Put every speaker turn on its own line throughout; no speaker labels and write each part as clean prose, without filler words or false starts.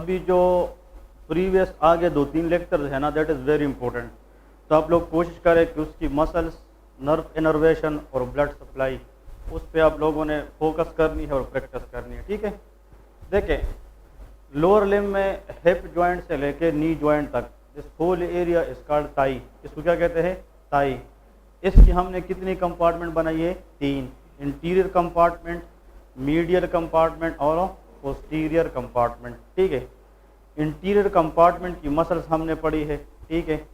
अभी जो प्रीवियस आगे 2-3 लेक्चर है ना, दैट इज़ वेरी इंपॉर्टेंट। तो आप लोग कोशिश करें कि उसकी मसल्स, नर्व इनर्वेशन और ब्लड सप्लाई, उस पर आप लोगों ने फोकस करनी है और प्रैक्टिस करनी है, ठीक है। देखें, लोअर लिम्ब में हिप जॉइंट से लेके नी जॉइंट तक this whole area is called thigh. इसको क्या कहते हैं? थाई। इसकी हमने कितनी कंपार्टमेंट बनाई है? 3। इंटीरियर कंपार्टमेंट, मीडियल कंपार्टमेंट और पोस्टीरियर कंपार्टमेंट, ठीक है। इंटीरियर कंपार्टमेंट की मसल्स हमने पढ़ी है, ठीक है।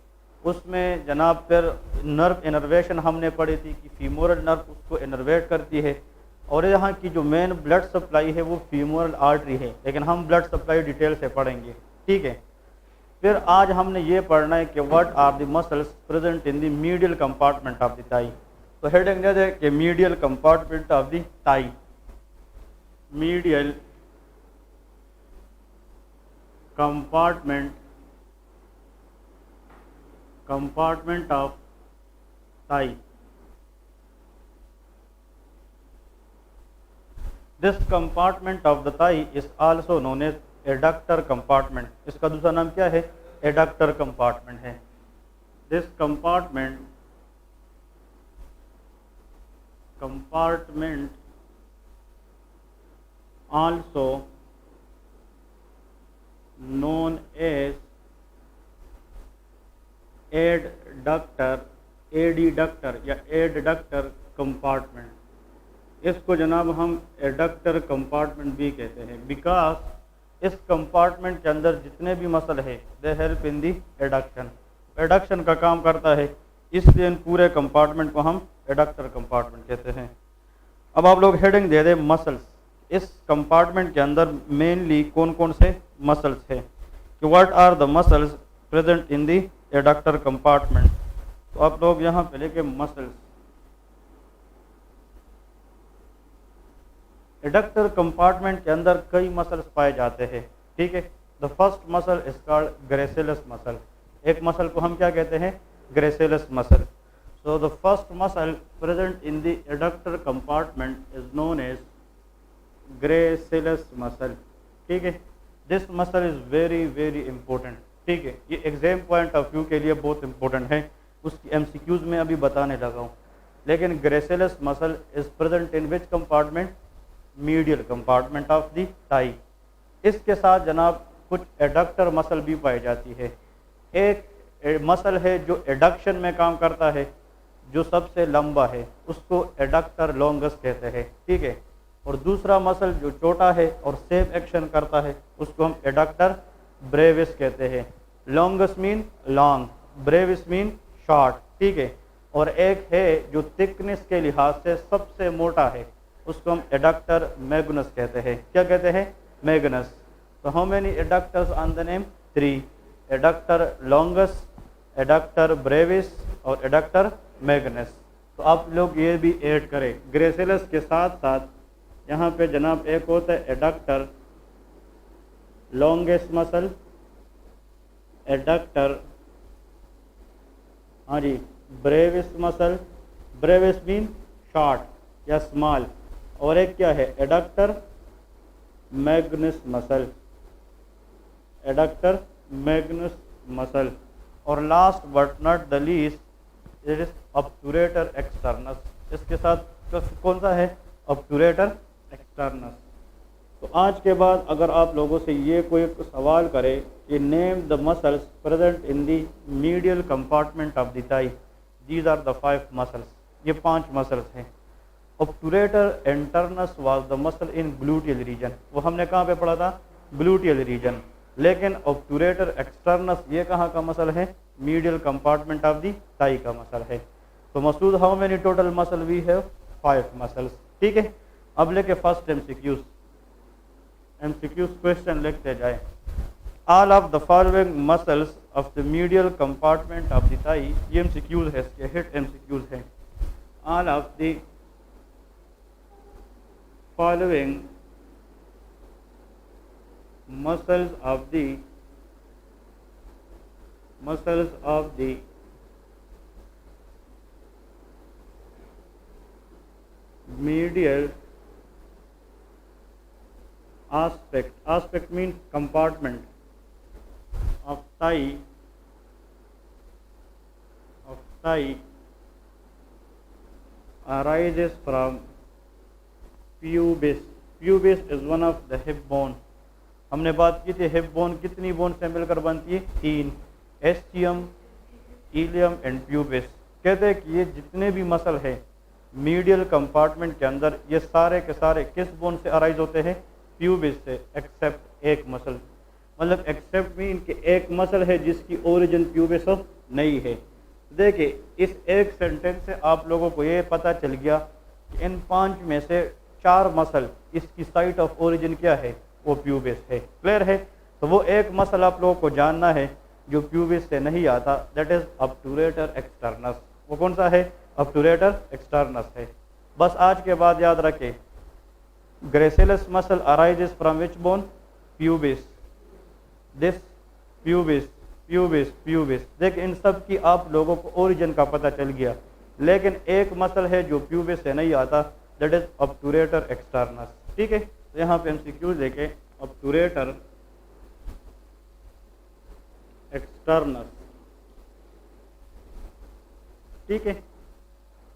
उसमें जनाब फिर नर्व इनर्वेशन हमने पढ़ी थी कि फीमोरल नर्व उसको इनर्वेट करती है, और यहाँ की जो मेन ब्लड सप्लाई है वो फीमोरल आर्टरी है, लेकिन हम ब्लड सप्लाई डिटेल से पढ़ेंगे, ठीक है। फिर आज हमने ये पढ़ना है कि what are the muscles present in the medial compartment of the thigh. तो हेडिंग दे दे कि medial compartment of the thigh, medial compartment of thigh. This compartment of the thigh is also known as adductor compartment. इसका दूसरा नाम क्या है? Adductor compartment है। This compartment also known as adductor या एडडक्टर कंपार्टमेंट। इसको जनाब हम एडक्टर कंपार्टमेंट भी कहते हैं, बिकॉज इस कंपार्टमेंट के अंदर जितने भी मसल है they help in the adduction. Adduction का काम करता है, इसलिए इन पूरे कंपार्टमेंट को हम एडक्टर कंपार्टमेंट कहते हैं। अब आप लोग हेडिंग दे दें मसल्स। इस कंपार्टमेंट के अंदर मेनली कौन कौन से मसल्स है कि what are the muscles present in the adductor compartment. तो आप लोग यहाँ पे लेके मसल्स, एडक्टर कंपार्टमेंट के अंदर कई मसल्स पाए जाते हैं, ठीक है। The first muscle is called gracilis muscle. एक मसल को हम क्या कहते हैं? Gracilis muscle. So the first muscle present in the adductor compartment is known as gracilis muscle, ठीक है। This muscle is very very important, ठीक है। ये एग्जाम पॉइंट ऑफ व्यू के लिए बहुत इंपॉर्टेंट है, उसकी एमसीक्यूज में अभी बताने लगा हूँ। लेकिन gracilis muscle is present in which compartment? Medial compartment of the thigh. इसके साथ जनाब कुछ एडक्टर मसल भी पाई जाती है। एक मसल है जो एडक्शन में काम करता है, जो सबसे लंबा है, उसको एडक्टर लॉन्गस कहते हैं, ठीक है। और दूसरा मसल जो छोटा है और सेम एक्शन करता है, उसको हम एडक्टर ब्रेविस कहते हैं। Longus mean long, Brevis mean short, ठीक है। और एक है जो थिकनेस के लिहाज से सबसे मोटा है, उसको हम एडक्टर मैग्नस कहते हैं। क्या कहते हैं? मैग्नस। तो how many adductors on the name? 3। Adductor longus, adductor brevis और एडक्टर मैग्नस। तो आप लोग ये भी ऐड करें, ग्रेसिलस के साथ साथ यहाँ पे जनाब एक होता है एडक्टर लॉन्गेस्ट मसल, एडक्टर, हाँ जी, brevis muscle, brevis mean short या स्मॉल, और एक क्या है? Adductor magnus muscle, adductor magnus muscle. और last but not the least it is obturator externus. इसके साथ कौन सा है? Obturator externus. तो आज के बाद अगर आप लोगों से ये कोई सवाल करे कि name the muscles present in the medial compartment of the thigh, these are the 5 muscles. ये 5 मसल्स हैं। Obturator internus was the muscle in gluteal region. वो हमने कहाँ पे पढ़ा था? Gluteal region. लेकिन ऑब्टूरेटर एक्सटर्नस ये कहाँ का मसल है? Medial compartment of the thigh का मसल है। तो Masood, how many total muscle we have? 5 muscles, ठीक है। अब लेके फर्स्ट एमसीक्यूज क्वेश्चन लिखते जाए। All of the following muscles of the medial compartment of the thigh, ये एमसीक्यूज है, इसके हिट एमसीक्यूज है। All of the following muscles of the medial aspect means compartment of thigh arises from pubis. Pubis is one of the hip bone. हमने बात की थी hip bone कितनी bone से मिलकर बनती है? 3, एस्टियम, इलियम एंड प्यूबिस। कहते हैं कि ये जितने भी मसल है मीडियल कंपार्टमेंट के अंदर, ये सारे के सारे किस बोन से अराइज होते हैं? प्यूबिस से, एक्सेप्ट एक मसल। मतलब एक्सेप्ट मीन कि एक मसल है जिसकी ओरिजिन प्यूबिस नहीं है। देखिए इस एक सेंटेंस से आप लोगों को ये पता चल गया कि इन 5 में से 4 मसल इसकी साइट ऑफ ओरिजिन क्या है? वो प्यूबिस है। क्लियर है? तो वो एक मसल आप लोगों को जानना है जो प्यूबिस से नहीं आता, दैट इज ऑब्टूरेटर एक्सटर्नस। वो कौन सा है? ऑब्टूरेटर एक्सटर्नस है। बस आज के बाद याद रखें, gracilis muscle arises from which bone? Pubis. This pubis, pubis, pubis. देखिए इन सब की आप लोगों को ओरिजिन का पता चल गया, लेकिन एक मसल है जो प्यूबिस से नहीं आता, दैट इज ऑब्टूरेटर एक्सटर्नस। ठीक है, तो यहाँ पे एमसीक्यूज देखें, ऑब्टूरेटर एक्सटर्नस। ठीक है,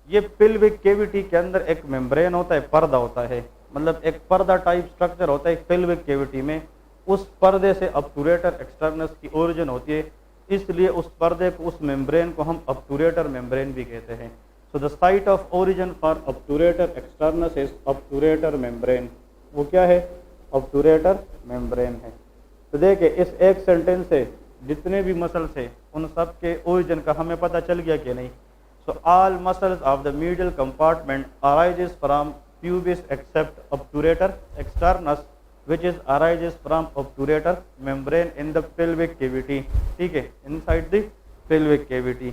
ये पिल्विक केविटी के अंदर एक मेम्ब्रेन होता है, पर्दा होता है, मतलब एक पर्दा टाइप स्ट्रक्चर होता है पिल्विक केविटी में। उस पर्दे से ऑब्टूरेटर एक्सटर्नस की ओरिजिन होती है, इसलिए उस पर्दे को, उस मेम्ब्रेन को हम ऑब्टूरेटर मेम्ब्रेन भी कहते हैं। So the site of origin for obturator externus is obturator membrane. वो क्या है? ऑब्टूरेटर मेम्ब्रेन है। तो देखिए इस एक सेंटेंस से जितने भी मसल्स है उन सब के ओरिजिन का हमें पता चल गया कि नहीं? So all muscles of the medial compartment arises from pubis except obturator externus which is arises from obturator membrane in the pelvic cavity। ठीक है, inside the pelvic cavity।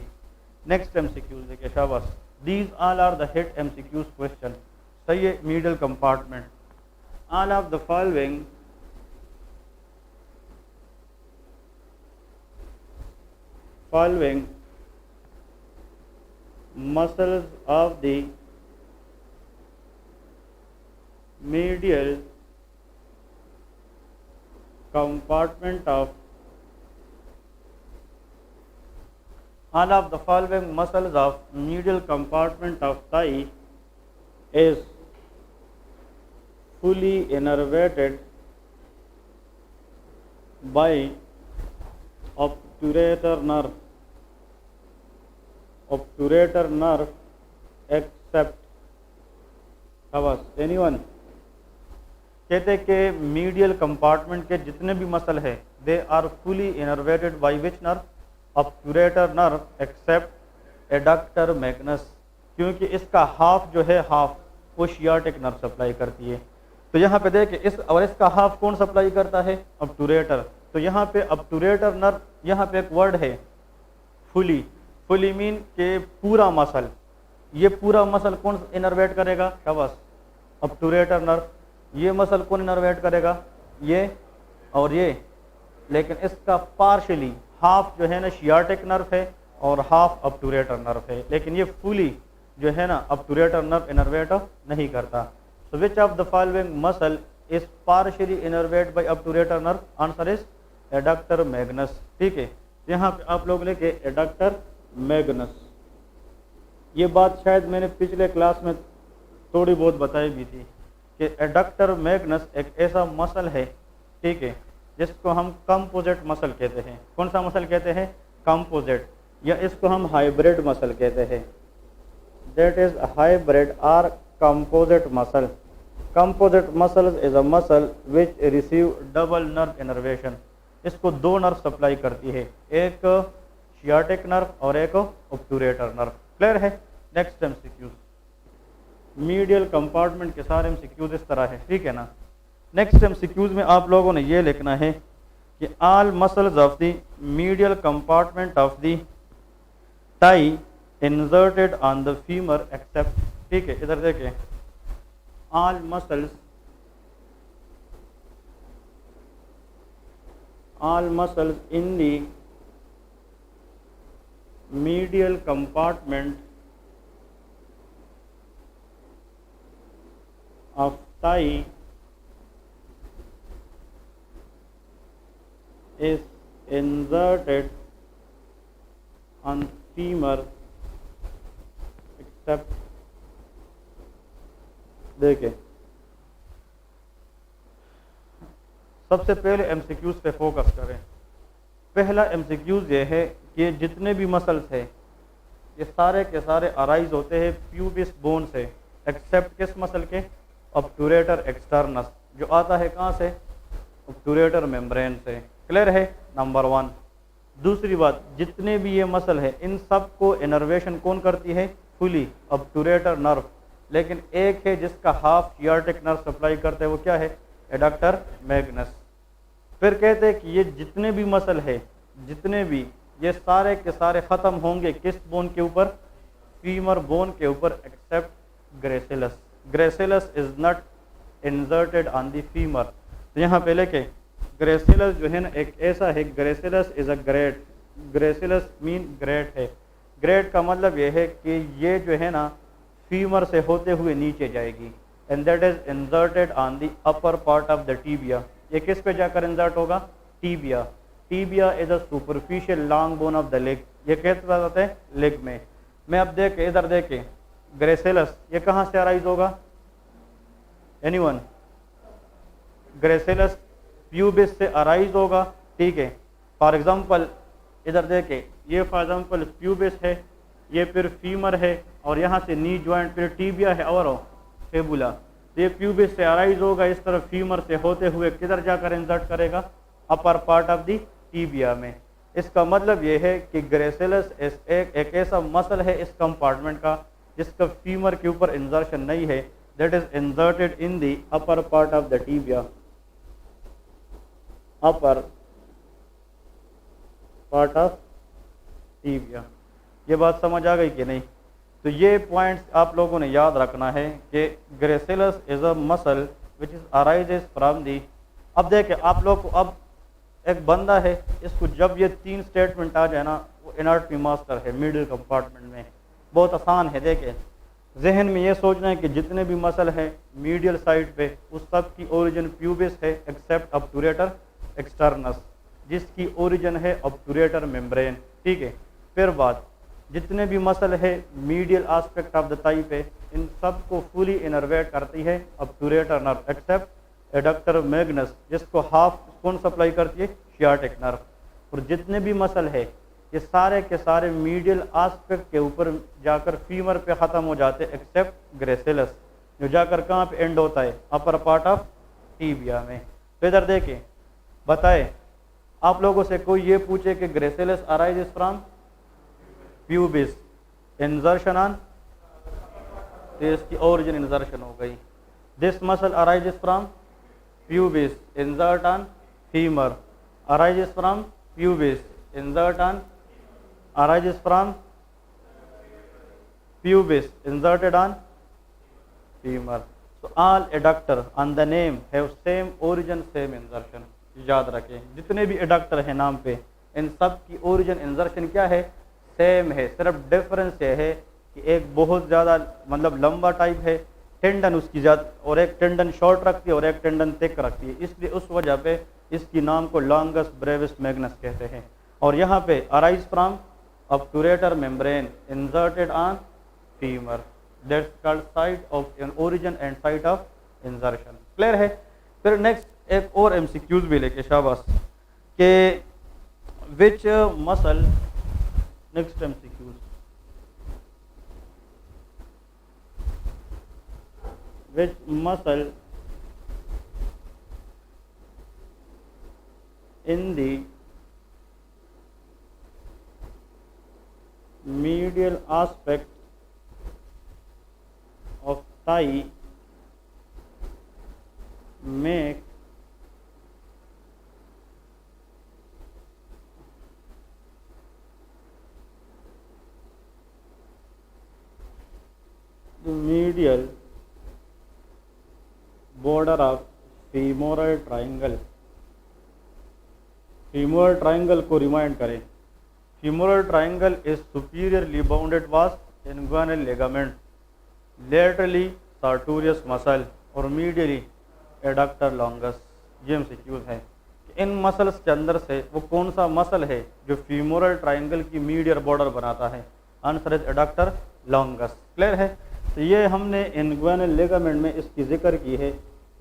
next MCQs देखिए, शाबाश। these all are the hit MCQs question। सही है, medial compartment, all of the following muscles of the medial compartment of all of the following muscles of medial compartment of thigh is fully innervated by obturator nerve except anyone। कहते हैं कि medial compartment के जितने भी muscle है they are fully innervated by which nerve? Obturator nerve except adductor magnus, क्योंकि इसका half जो है, हाफ वो शियाटिक नर्व सप्लाई करती है। तो यहाँ पे देखिए इस और इसका हाफ कौन सप्लाई करता है? ऑब्टूरेटर। तो यहाँ पे ऑब्टूरेटर नर्व, यहाँ पे एक वर्ड है फुली। फुली मीन के पूरा मसल, ये पूरा मसल कौन इनर्वेट करेगा? शाबाश, ऑब्टूरेटर नर्व। ये मसल कौन इनर्वेट करेगा? ये और ये। लेकिन इसका पार्शली हाफ जो है ना शियाटिक नर्व है और हाफ ऑब्टूरेटर नर्व है, लेकिन ये फुली जो है ना ऑब्टूरेटर नर्व इनर्वेट नहीं करता। So which of the following muscle is partially innervate by obturator nerve? Answer is adductor magnus. ठीक है, यहाँ पे आप लोग लेके एडक्टर मैग्नस। ये बात शायद मैंने पिछले क्लास में थोड़ी बहुत बताई भी थी कि एडक्टर मैग्नस एक ऐसा मसल है, ठीक है, जिसको हम कंपोजिट मसल कहते हैं। कौन सा मसल कहते हैं? कंपोजिट, या इसको हम हाइब्रिड मसल कहते हैं। दैट इज हाइब्रिड और composite muscle. Composite muscle is a muscle which receive double nerve innervation. इसको 2 नर्व सप्लाई करती है, एक शियाटिक नर्व और एक ऑब्टूरेटर नर्व। क्लियर है? नेक्स्ट एमसीक्यूज, मीडियल कंपार्टमेंट के सारे एमसीक्यूज इस तरह है, ठीक है ना। नेक्स्ट एमसीक्यूज में आप लोगों ने ये लिखना है कि all muscles of the medial compartment of the thigh inserted on the femur except. ठीक है, इधर देखें, all muscles in the medial compartment of thigh is inserted on femur except, देखें सबसे पहले एमसीक्यूज पे फोकस करें। पहला एमसीक्यूज ये है कि जितने भी मसल्स हैं ये सारे के सारे अराइज होते हैं प्यूबिस बोन से, एक्सेप्ट किस मसल के, ऑब्टूरेटर एक्सटर्नस, जो आता है कहाँ से, ऑब्टूरेटर मेम्ब्रेन से। क्लियर है, नंबर वन। दूसरी बात, जितने भी ये मसल है इन सब को इनर्वेशन कौन करती है, फुली ऑब्टूरेटर नर्व, लेकिन एक है जिसका हाफ शियाटिक नर्व सप्लाई करते हैं, वो क्या है, एडक्टर मैग्नस। फिर कहते हैं कि ये जितने भी मसल है, जितने भी, ये सारे के सारे ख़त्म होंगे किस बोन के ऊपर, फीमर बोन के ऊपर, except gracilis. Gracilis is not inserted on the femur. तो यहाँ पे लेके ग्रेसिलस जो है ना एक ऐसा है, gracilis is a great, gracilis mean great है। ग्रेट का मतलब ये है कि ये जो है ना फीमर से होते हुए नीचे जाएगी, and that is inserted on the upper part of the tibia. ये किस पे जाकर इंसर्ट होगा, tibia. Tibia is a superficial long bone of the leg, ये कैसे जाते हैं, लेग में। मैं अब देखे, इधर देखे, ग्रेसिलस ये कहाँ से अराइज होगा, एनीवन, ग्रेसिलस प्यूबिस से अराइज होगा, ठीक है। फॉर एग्जांपल इधर देखे, ये फॉर एग्जांपल प्यूबिस है, ये फिर फीमर है, और यहाँ से नी ज्वाइंट फिर टीबिया है और फेबुला। तो ये प्यूबिस से अराइज होगा, इस तरफ फीमर से होते हुए किधर जाकर इंसर्ट करेगा, upper part of the tibia में। इसका मतलब ये है कि ग्रेसिलस एक ऐसा मसल है इस कंपार्टमेंट का जिसका फीमर के ऊपर इंसर्शन नहीं है, that is inserted in the upper part of the tibia, upper part of tibia. ये बात समझ आ गई कि नहीं? तो ये पॉइंट्स आप लोगों ने याद रखना है कि gracilis is a muscle which is arises from the. अब देखें आप लोग को, अब एक बंदा है, इसको जब ये तीन स्टेटमेंट आ जाए ना, वो एनाटॉमी मास्टर है मिडिल कंपार्टमेंट में, बहुत आसान है। देखें जहन में ये सोचना है कि जितने भी मसल हैं मीडियल साइड पे उस सब की ओरिजिन प्यूबिस है, एक्सेप्ट ऑब्टूरेटर एक्सटर्नस जिसकी ओरिजिन है ऑब्टूरेटर मेम्ब्रेन, ठीक है। फिर बात, जितने भी मसल है medial aspect of the thigh पे, इन सब को फुली इनर्वेट करती है obturator nerve, except adductor magnus जिसको हाफ कौन सप्लाई करती है, शियाटिक नर्व। और जितने भी मसल है ये सारे के सारे मीडियल एस्पेक्ट के ऊपर जाकर फीमर पे ख़त्म हो जाते हैं, एक्सेप्ट ग्रेसिलस जो जाकर कहाँ पे एंड होता है, अपर पार्ट ऑफ टीबिया में। तो इधर देखें, बताए आप लोगों से कोई ये पूछे कि gracilis arises from pubis, insertion on, तो इसकी ओरिजिन इंसर्शन हो गई। This muscle arises from pubis, insert on femur, arises from pubis, insert on, arises from pubis, inserted on femur. So all adductor on the name have same origin, same insertion। याद रखें जितने भी adductor हैं नाम पे, इन सब की ओरिजिन इंसर्शन क्या है, सेम है। सिर्फ डिफरेंस ये है कि एक बहुत ज़्यादा मतलब लंबा टाइप है, टेंडन उसकी ज़्यादा, और एक टेंडन शॉर्ट रखती है और एक टेंडन थिक रखती है, इसलिए उस वजह पे इसकी नाम को लॉन्गस ब्रेविस मैग्नस कहते हैं। और यहाँ पे arise from obturator membrane, inserted on femur, that's called site of an origin and site of insertion. Clear है? फिर नेक्स्ट एक और एमसीक्यूज भी लेके शाबाश के which muscle, next MCQs, which muscle in the medial aspect of thigh make the medial border of femoral triangle। femoral triangle को remind करें, femoral triangle is superiorly bounded was inguinal ligament, laterally sartorius muscle और medially adductor longus। ये MCQs है कि इन muscles के अंदर से वो कौन सा मसल है जो फीमोरल ट्रायंगल की मीडियल बॉर्डर बनाता है? Answer is adductor longus. Clear है? तो ये हमने इंग्वाइनल लिगामेंट में इसकी जिक्र की है,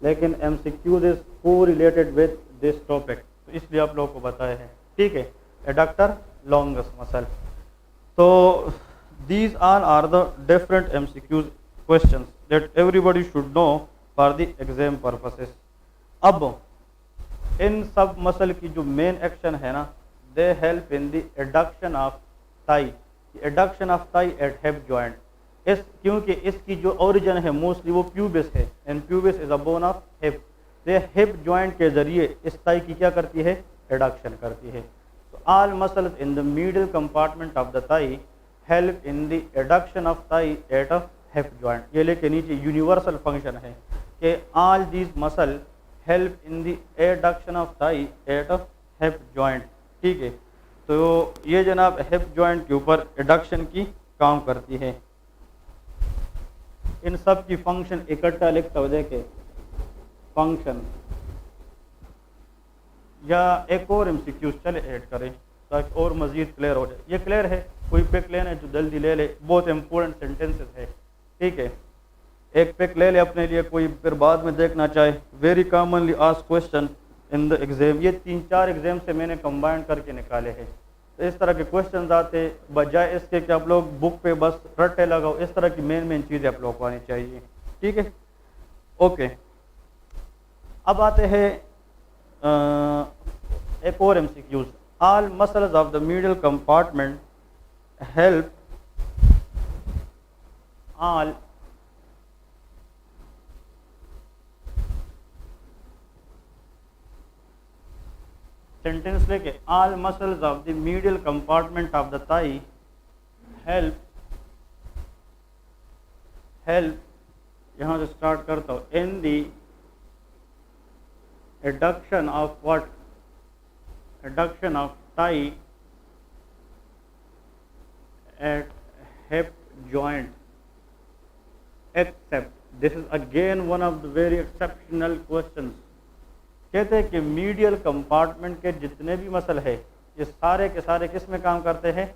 लेकिन एमसीक्यूज इज को रिलेटेड विद दिस टॉपिक, तो इसलिए आप लोगों को बताया है। ठीक है, एडक्टर लॉन्गस मसल। तो these all are the different MCQs questions that everybody should know for the exam purposes. अब इन सब मसल की जो मेन एक्शन है ना, they help in the adduction of thigh, adduction of thigh at hip joint. इस क्योंकि इसकी जो ओरिजिन है मोस्टली वो प्यूबिस है, and pubis is a bone of hip. ये हिप जॉइंट के जरिए इस थाई की क्या करती है? एडक्शन करती है। तो all muscles in the middle compartment of the thigh help in the adduction of thigh at a hip joint. ये लेके नीचे यूनिवर्सल फंक्शन है कि all these muscle help in the adduction of thigh at a hip joint. ठीक है, तो ये जनाब हिप जॉइंट के ऊपर एडक्शन की काम करती है। इन सब की फंक्शन इकट्ठा लिखता हो देखे फंक्शन, या एक और एमसीक्यूज चले ऐड करें ताकि और मजीद क्लियर हो जाए। ये क्लियर है? कोई पिक लेना है जो जल्दी ले ले, बहुत इंपॉर्टेंट सेंटेंसेस है। ठीक है, एक पिक ले ले अपने लिए, कोई फिर बाद में देखना चाहे। Very commonly asked question in the exam, ये 3-4 एग्जाम से मैंने कंबाइन करके निकाले हैं। तो इस तरह के क्वेश्चन आते, बजाय इसके कि आप लोग बुक पे बस रट्टे लगाओ, इस तरह की मेन चीज़ें आप लोगों को आनी चाहिए। ठीक है, ओके। अब आते हैं एक और MCQs. All muscles of the middle compartment help all sentence लेके all muscles of the medial compartment of the thigh help यहाँ से स्टार्ट करता हूँ in the adduction of what? Adduction of thigh at hip joint except, this is again one of the very exceptional questions. कहते हैं कि medial compartment के जितने भी मसल है ये सारे के सारे किस में काम करते हैं?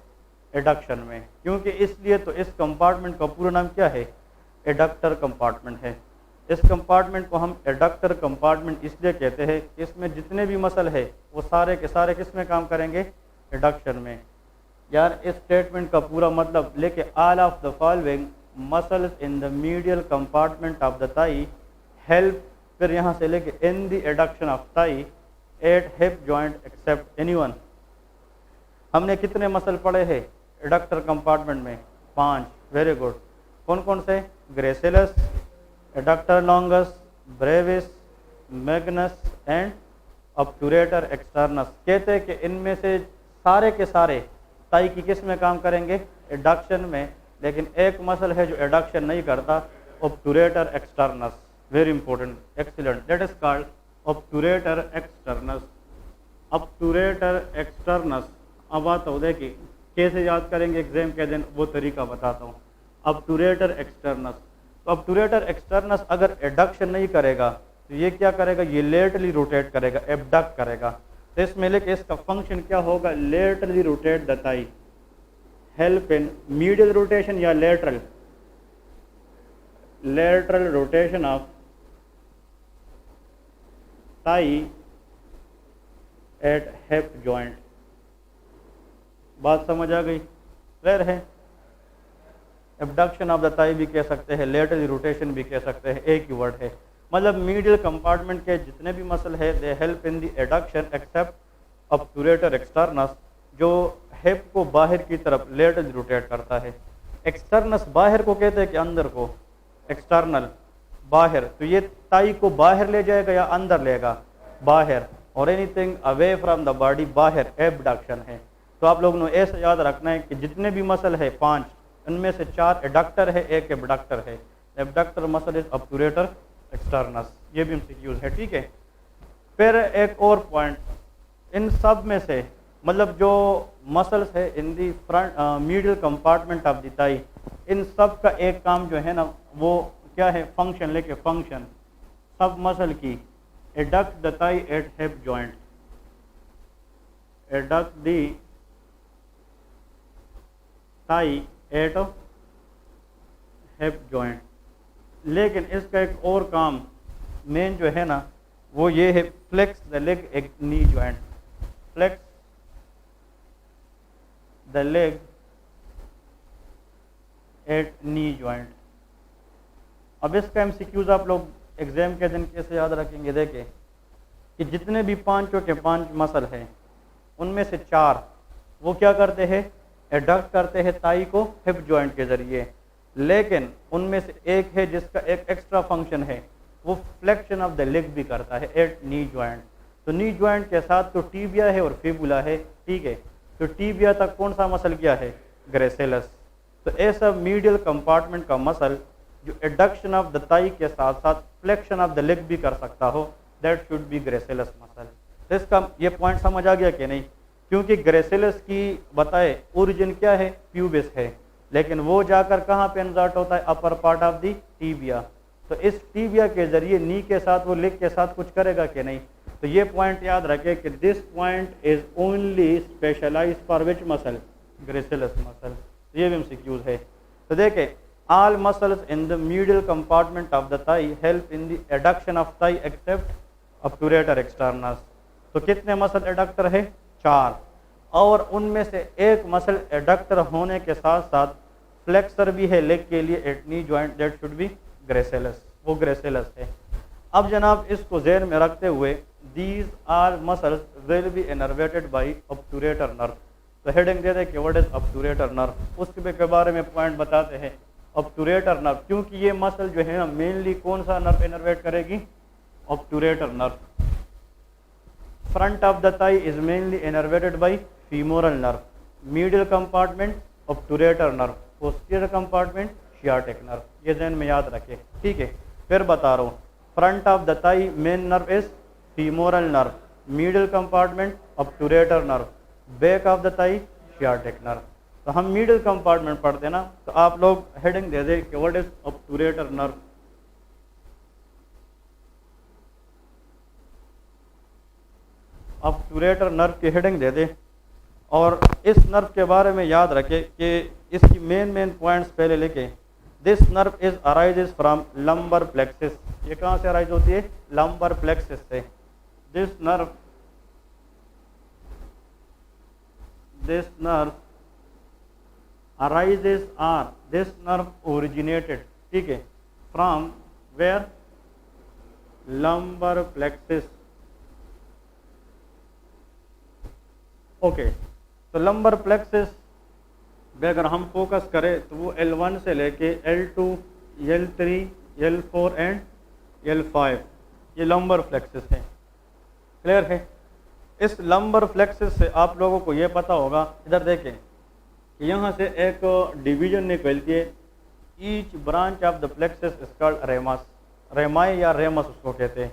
एडक्शन में। क्योंकि इसलिए तो इस कंपार्टमेंट का पूरा नाम क्या है? एडक्टर कंपार्टमेंट है। इस कंपार्टमेंट को हम एडक्टर कंपार्टमेंट इसलिए कहते हैं कि इसमें जितने भी मसल है वो सारे के सारे किस में काम करेंगे? एडक्शन में। यार इस स्टेटमेंट का पूरा मतलब लेके all of the following muscles in the medial compartment of the thigh help, फिर यहाँ से लेके in the adduction of thigh at hip joint except anyone. हमने कितने मसल पढ़े हैं एडक्टर कंपार्टमेंट में? 5। Very good. कौन कौन से? Gracilis, adductor longus, brevis, magnus and obturator externus. कहते हैं कि इनमें से सारे के सारे थाई की किस में काम करेंगे? एडक्शन में। लेकिन एक मसल है जो एडक्शन नहीं करता, obturator externus. Very important, excellent, that is called obturator externus. Obturator externus. अब आता हूँ देखिए कैसे याद करेंगे एग्जाम के दिन, वो तरीका बताता हूँ। ऑब्टूरेटर एक्सटर्नस, तो ऑब्टूरेटर एक्सटर्नस अगर एडक्शन नहीं करेगा तो ये क्या करेगा? ये लेटरली रोटेट करेगा, एबडक्ट करेगा। तो इसमें लेके इसका फंक्शन क्या होगा? Laterally rotate the thigh, help in medial rotation या lateral rotation of thigh at hip joint. बात समझ आ गई? क्लियर है? एबडक्शन ऑफ द थाई भी कह सकते हैं, लेटरल रोटेशन भी कह सकते हैं, एक ही वर्ड है। मतलब मीडियल कंपार्टमेंट के जितने भी मसल है they help in the adduction except obturator externus, जो हिप को बाहर की तरफ लेटरल रोटेट करता है। एक्सटर्नस बाहर को कहते हैं कि अंदर को? एक्सटर्नल बाहर। तो ये थाई को बाहर ले जाएगा या अंदर लेगा? बाहर। और anything away from the body बाहर एबडक्शन है। तो आप लोगों ने ऐसा याद रखना है कि जितने भी मसल है 5, इनमें से 4 एडक्टर है, 1 एबडक्टर है। Abductor muscle is obturator externus. ये भी एमसीक्यूज है। ठीक है, फिर एक और पॉइंट, इन सब में से मतलब जो मसल्स है in the front medial compartment of the thigh, इन सब का एक काम जो है ना वो क्या है? फंक्शन लेके फंक्शन सब मसल की adduct the thigh at hip joint. Adduct the thigh at hip joint. लेकिन इसका एक और काम मेन जो है ना वो ये है, flex the leg at knee joint, flex the leg at knee joint. अब इसका एमसीक्यूज आप लोग एग्जाम के दिन कैसे याद रखेंगे, देखें कि जितने भी पांचों के पांच मसल हैं उनमें से चार वो क्या करते हैं, एडक्ट करते हैं ताई को हिप जॉइंट के जरिए, लेकिन उनमें से एक है जिसका एक एक्स्ट्रा फंक्शन है, वो फ्लेक्शन ऑफ द लेग भी करता है एट नी जॉइंट। तो नी जॉइंट के साथ तो टीबिया है और फिबुला है, ठीक है। तो टीबिया तक कौन सा मसल क्या है, ग्रेसिलस। तो ऐसा मीडियल कंपार्टमेंट का मसल जो एडक्शन ऑफ द थाई के साथ साथ फ्लेक्शन ऑफ द लेग भी कर सकता हो, दैट शुड बी ग्रेसिलस मसल। तो इसका ये पॉइंट समझ आ गया कि नहीं, क्योंकि ग्रेसिलस की बताए ओरिजिन क्या है, प्यूबिस है, लेकिन वो जाकर कहाँ पे इंसर्ट होता है, upper part of the tibia. तो इस टीबिया के जरिए नी के साथ वो लेग के साथ कुछ करेगा कि नहीं। तो ये पॉइंट याद रखें कि this point is only specialise for which muscle, gracilis muscle. ये भी एमसीक्यूज है। तो देखें, all muscles in the medial compartment of the thigh help in the adduction of thigh except obturator externus। तो कितने मसल एडक्टर है, चार, और उनमें से एक मसल एडक्टर होने के साथ साथ फ्लेक्सर भी है लेग के लिए at knee joint, that should be gracilis, वो ग्रेसिलस है। अब जनाब इसको ज़हन में रखते हुए these our muscles will be innervated by obturator nerve. तो हेडिंग दे दे कि व्हाट इज ऑब्टूरेटर नर्व, उसके बारे में पॉइंट बताते हैं। ऑब्टूरेटर नर्व, क्योंकि ये मसल जो है ना मेनली कौन सा नर्व इनर्वेट करेगी, obturator nerve. Front of the thigh is mainly innervated by femoral nerve, medial compartment obturator nerve, posterior compartment sciatic nerve. ये ज़हन में याद रखें, ठीक है। फिर बता रहा हूँ, front of the thigh main nerve is femoral nerve, medial compartment obturator nerve, back of the thigh sciatic nerve. तो हम मिडिल कंपार्टमेंट पढ़ते हैं ना, तो आप लोग हेडिंग दे दे कि what is obturator nerve. Obturator nerve की हेडिंग दे दे, और इस नर्व के बारे में याद रखें कि इसकी मेन पॉइंट्स पहले लिखे। This nerve is arises from lumbar plexus. ये कहाँ से अराइज होती है, लंबर प्लेक्सिस से। This nerve arises or this nerve originated, ठीक है, from where, lumbar plexus। Okay, तो लंबर प्लेक्सिस पे अगर हम फोकस करें तो वो L1 से लेके L2, L3, L4 and L5 ये लंबर प्लेक्सिस है। क्लियर है। इस लंबर प्लेक्सिस से आप लोगों को ये पता होगा, इधर देखें, यहाँ से एक डिवीजन निकलती है, each branch of the plexus is called ramus, रेमाई या रेमस उसको कहते हैं।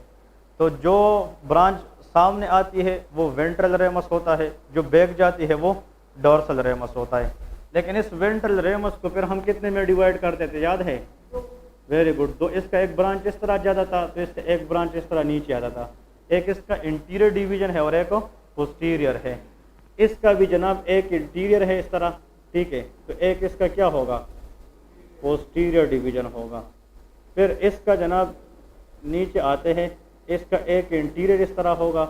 तो जो ब्रांच सामने आती है वो वेंट्रल रेमस होता है, जो बैक जाती है वो डोर्सल रेमस होता है। लेकिन इस वेंट्रल रेमस को फिर हम कितने में डिवाइड करते थे, याद है, वेरी गुड। तो इसका एक ब्रांच इस तरह जाता था, तो इसका एक ब्रांच इस तरह नीचे आता था। एक इसका इंटीरियर डिवीजन है और एक पोस्टीरियर है। इसका भी जनाब एक इंटीरियर है इस तरह, ठीक है, तो एक इसका क्या होगा, पोस्टीरियर डिवीजन होगा। फिर इसका जनाब नीचे आते हैं, इसका एक इंटीरियर इस तरह होगा,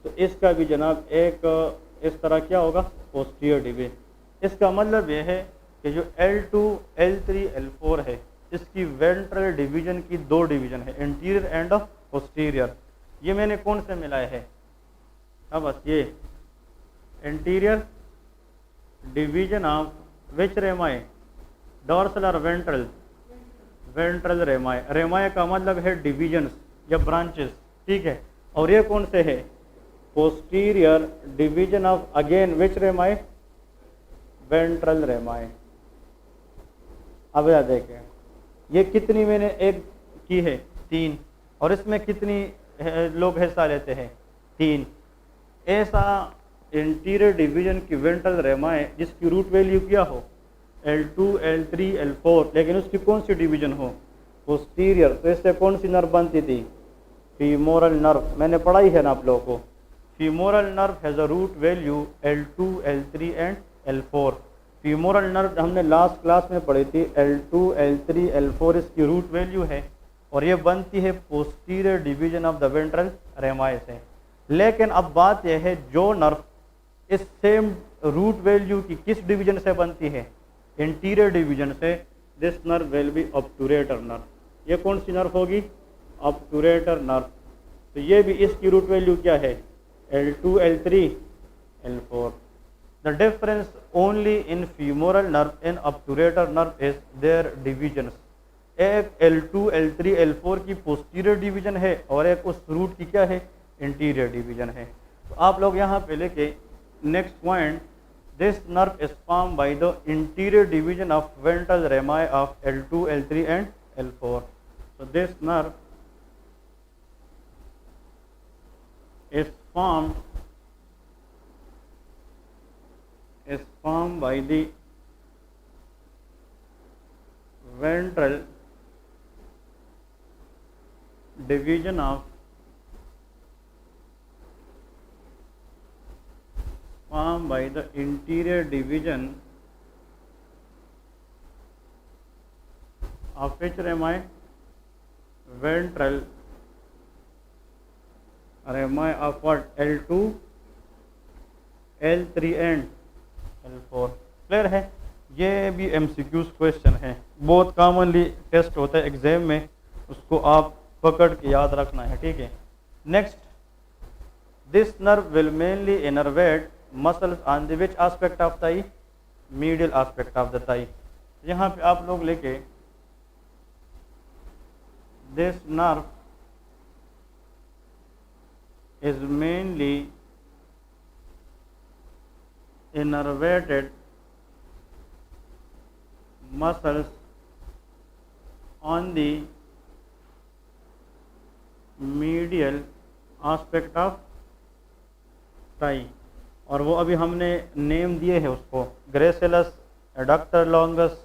तो इसका भी जनाब एक इस तरह क्या होगा, पोस्टीरियर डिवीजन। इसका मतलब यह है कि जो L2, L3, L4 है, इसकी वेंट्रल डिवीजन की दो डिवीजन है, इंटीरियर एंड पोस्टीरियर। ये मैंने कौन से मिलाए हैं, अब बस ये interior division of which रेमाई, dorsal और वेंट्रल, वेंट्रल रेमाई। रेमाई का मतलब है डिवीजन्स या ब्रांचेस, ठीक है। और ये कौन से है, posterior division of again which रेमाई, ventral रेमाई। अब यह देखें, ये कितनी मैंने एक की है, 3, और इसमें कितनी लोग हिस्सा लेते हैं, 3। ऐसा इंटीरियर डिवीजन की वेंट्रल रेमाई जिसकी रूट वैल्यू क्या हो, L2, L3, L4, लेकिन उसकी कौन सी डिवीजन हो, पोस्टीरियर। तो इससे कौन सी नर्व बनती थी, फीमोरल नर्व। मैंने पढ़ाई है ना आप लोगों को, femoral nerve has a root value L2, L3 and L4। Femoral nerve हमने लास्ट क्लास में पढ़ी थी, L2, L3, L4 इसकी रूट वैल्यू है और ये बनती है posterior division of the ventral रेमाई से। लेकिन अब बात यह है, जो नर्व इस सेम रूट वैल्यू की किस डिवीजन से बनती है, इंटीरियर डिवीजन से, this nerve will be obturator nerve. ये कौन सी नर्व होगी? Obturator nerve. तो ये भी इसकी रूट वैल्यू क्या है? L2, L3, L4। The difference only in femoral nerve in obturator nerve is their divisions. एक L2, L3, L4 की पोस्टीरियर डिवीजन है और एक उस रूट की क्या है? इंटीरियर डिवीजन है। तो आप लोग यहाँ पे लेके next point, this nerve is form by the interior division of ventral रेमाई of L2, L3 and L4। so this nerve is formed by the ventral division of formed by the interior division of which rami? Ventral rami of what? L2, L3 and L4। Clear है? ये भी MCQs question है, बहुत commonly test होता है exam में, उसको आप पकड़ के याद रखना है, ठीक है। Next, this nerve will mainly innervate muscles on the which aspect of thigh? Medial aspect of the thigh. यहाँ पे आप लोग लेके, this nerve is mainly innervated muscles on the medial aspect of thigh। और वो अभी हमने नेम दिए हैं उसको, ग्रेसिलस, एडक्टर लॉन्गस,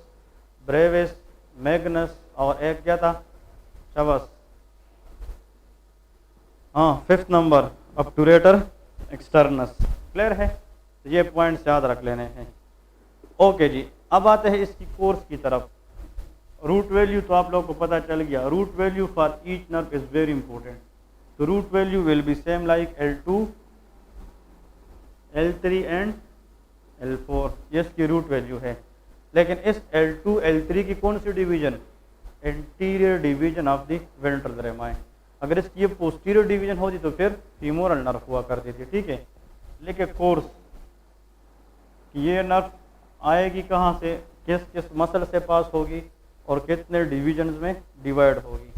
ब्रेविस, मैग्नस और एक क्या था? शवस। हाँ, 5th नंबर ऑब्टूरेटर एक्सटर्नस। क्लियर है? तो ये पॉइंट्स याद रख लेने हैं। ओके जी, अब आते हैं इसकी कोर्स की तरफ। रूट वैल्यू तो आप लोग को पता चल गया, root value for each nerve is very important. तो root value will be same like L2, L3 and L4। ये इसकी रूट वैल्यू है। लेकिन इस L2, L3 की कौन सी division? Interior division of the ventral rami. अगर इसकी ये पोस्टीरियर डिवीजन होती तो फिर फीमोरल नर्व हुआ करती थी, ठीक है। लेकिन कोर्स, ये नर्व आएगी कहाँ से, किस किस मसल से पास होगी और कितने डिवीजन्स में डिवाइड होगी।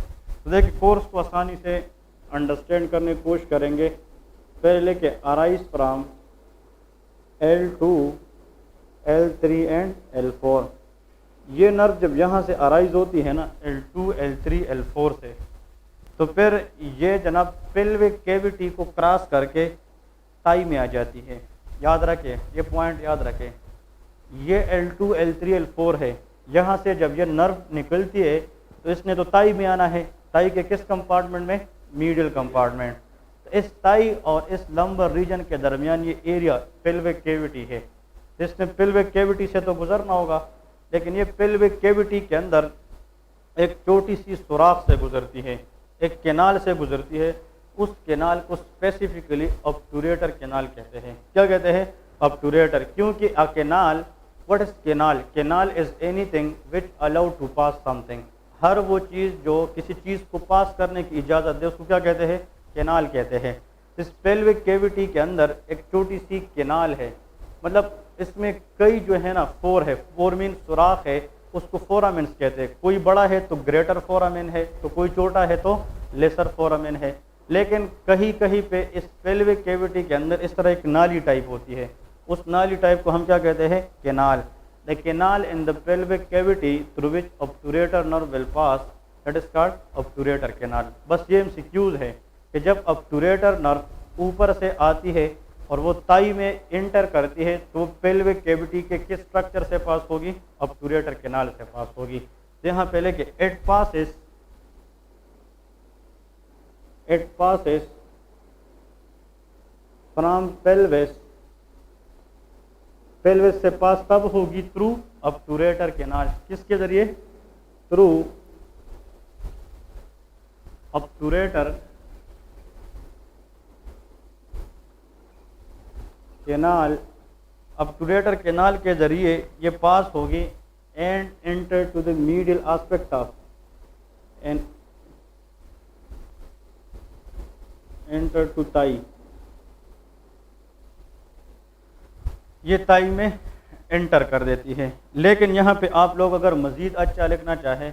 तो देखिए, कोर्स को आसानी से अंडरस्टैंड करने की कोशिश करेंगे। पहले लेके arise from L2, L3 and L4। ये नर्व जब यहाँ से अराइज होती है ना, L2, L3, L4 से, तो फिर ये जनाब पेल्विक कैविटी को क्रॉस करके थाई में आ जाती है। याद रखें, ये पॉइंट याद रखें। ये L2, L3, L4 है। यहाँ से जब ये नर्व निकलती है तो इसने तो थाई में आना है। थाई के किस कंपार्टमेंट में? Medial compartment. तो इस थाई और इस लंबर रीजन के दरमियान ये एरिया पेल्विक कैविटी है। तो इसने पेल्विक कैविटी से तो गुजरना होगा, लेकिन ये पेल्विक कैविटी के अंदर एक छोटी सी सुराख से गुजरती है, एक केनाल से गुजरती है। उस केनाल को स्पेसिफिकली ऑब्टूरेटर केनाल कहते हैं। क्या कहते हैं? ऑब्टूरेटर। क्योंकि a canal, what is canal? Canal is anything which allow to pass something. हर वो चीज़ जो किसी चीज़ को पास करने की इजाज़त दे उसको क्या कहते हैं? केनाल कहते हैं। इस पेल्विक कैविटी के अंदर एक छोटी सी केनाल है, मतलब इसमें कई जो है ना फोर है, फोर मीन सुराख है, उसको फोरामेंस कहते हैं। कोई बड़ा है तो ग्रेटर फोरामेन है, तो कोई छोटा है तो लेसर फोरामेन है। लेकिन कहीं कहीं पे इस पेल्विक कैविटी के अंदर इस तरह एक नाली टाइप होती है, उस नाली टाइप को हम क्या कहते हैं? Canal. The canal in the pelvic cavity through which obturator nerve will pass, that is called obturator canal. बस ये MCQs है कि जब ऑब्टूरेटर नर्व ऊपर से आती है और वो थाई में इंटर करती है तो पेल्विक कैविटी के किस स्ट्रक्चर से पास होगी? ऑब्टूरेटर केनाल से पास होगी। तो यहाँ पहले के it passes from pelvis, pelvis से पास तब होगी थ्रू ऑब्टूरेटर कैनाल, किसके जरिए? Through obturator canal, obturator canal के जरिए ये पास होगी and enter to the medial aspect of and enter to thigh, ये ताई में एंटर कर देती है। लेकिन यहाँ पे आप लोग अगर मज़ीद अच्छा लिखना चाहें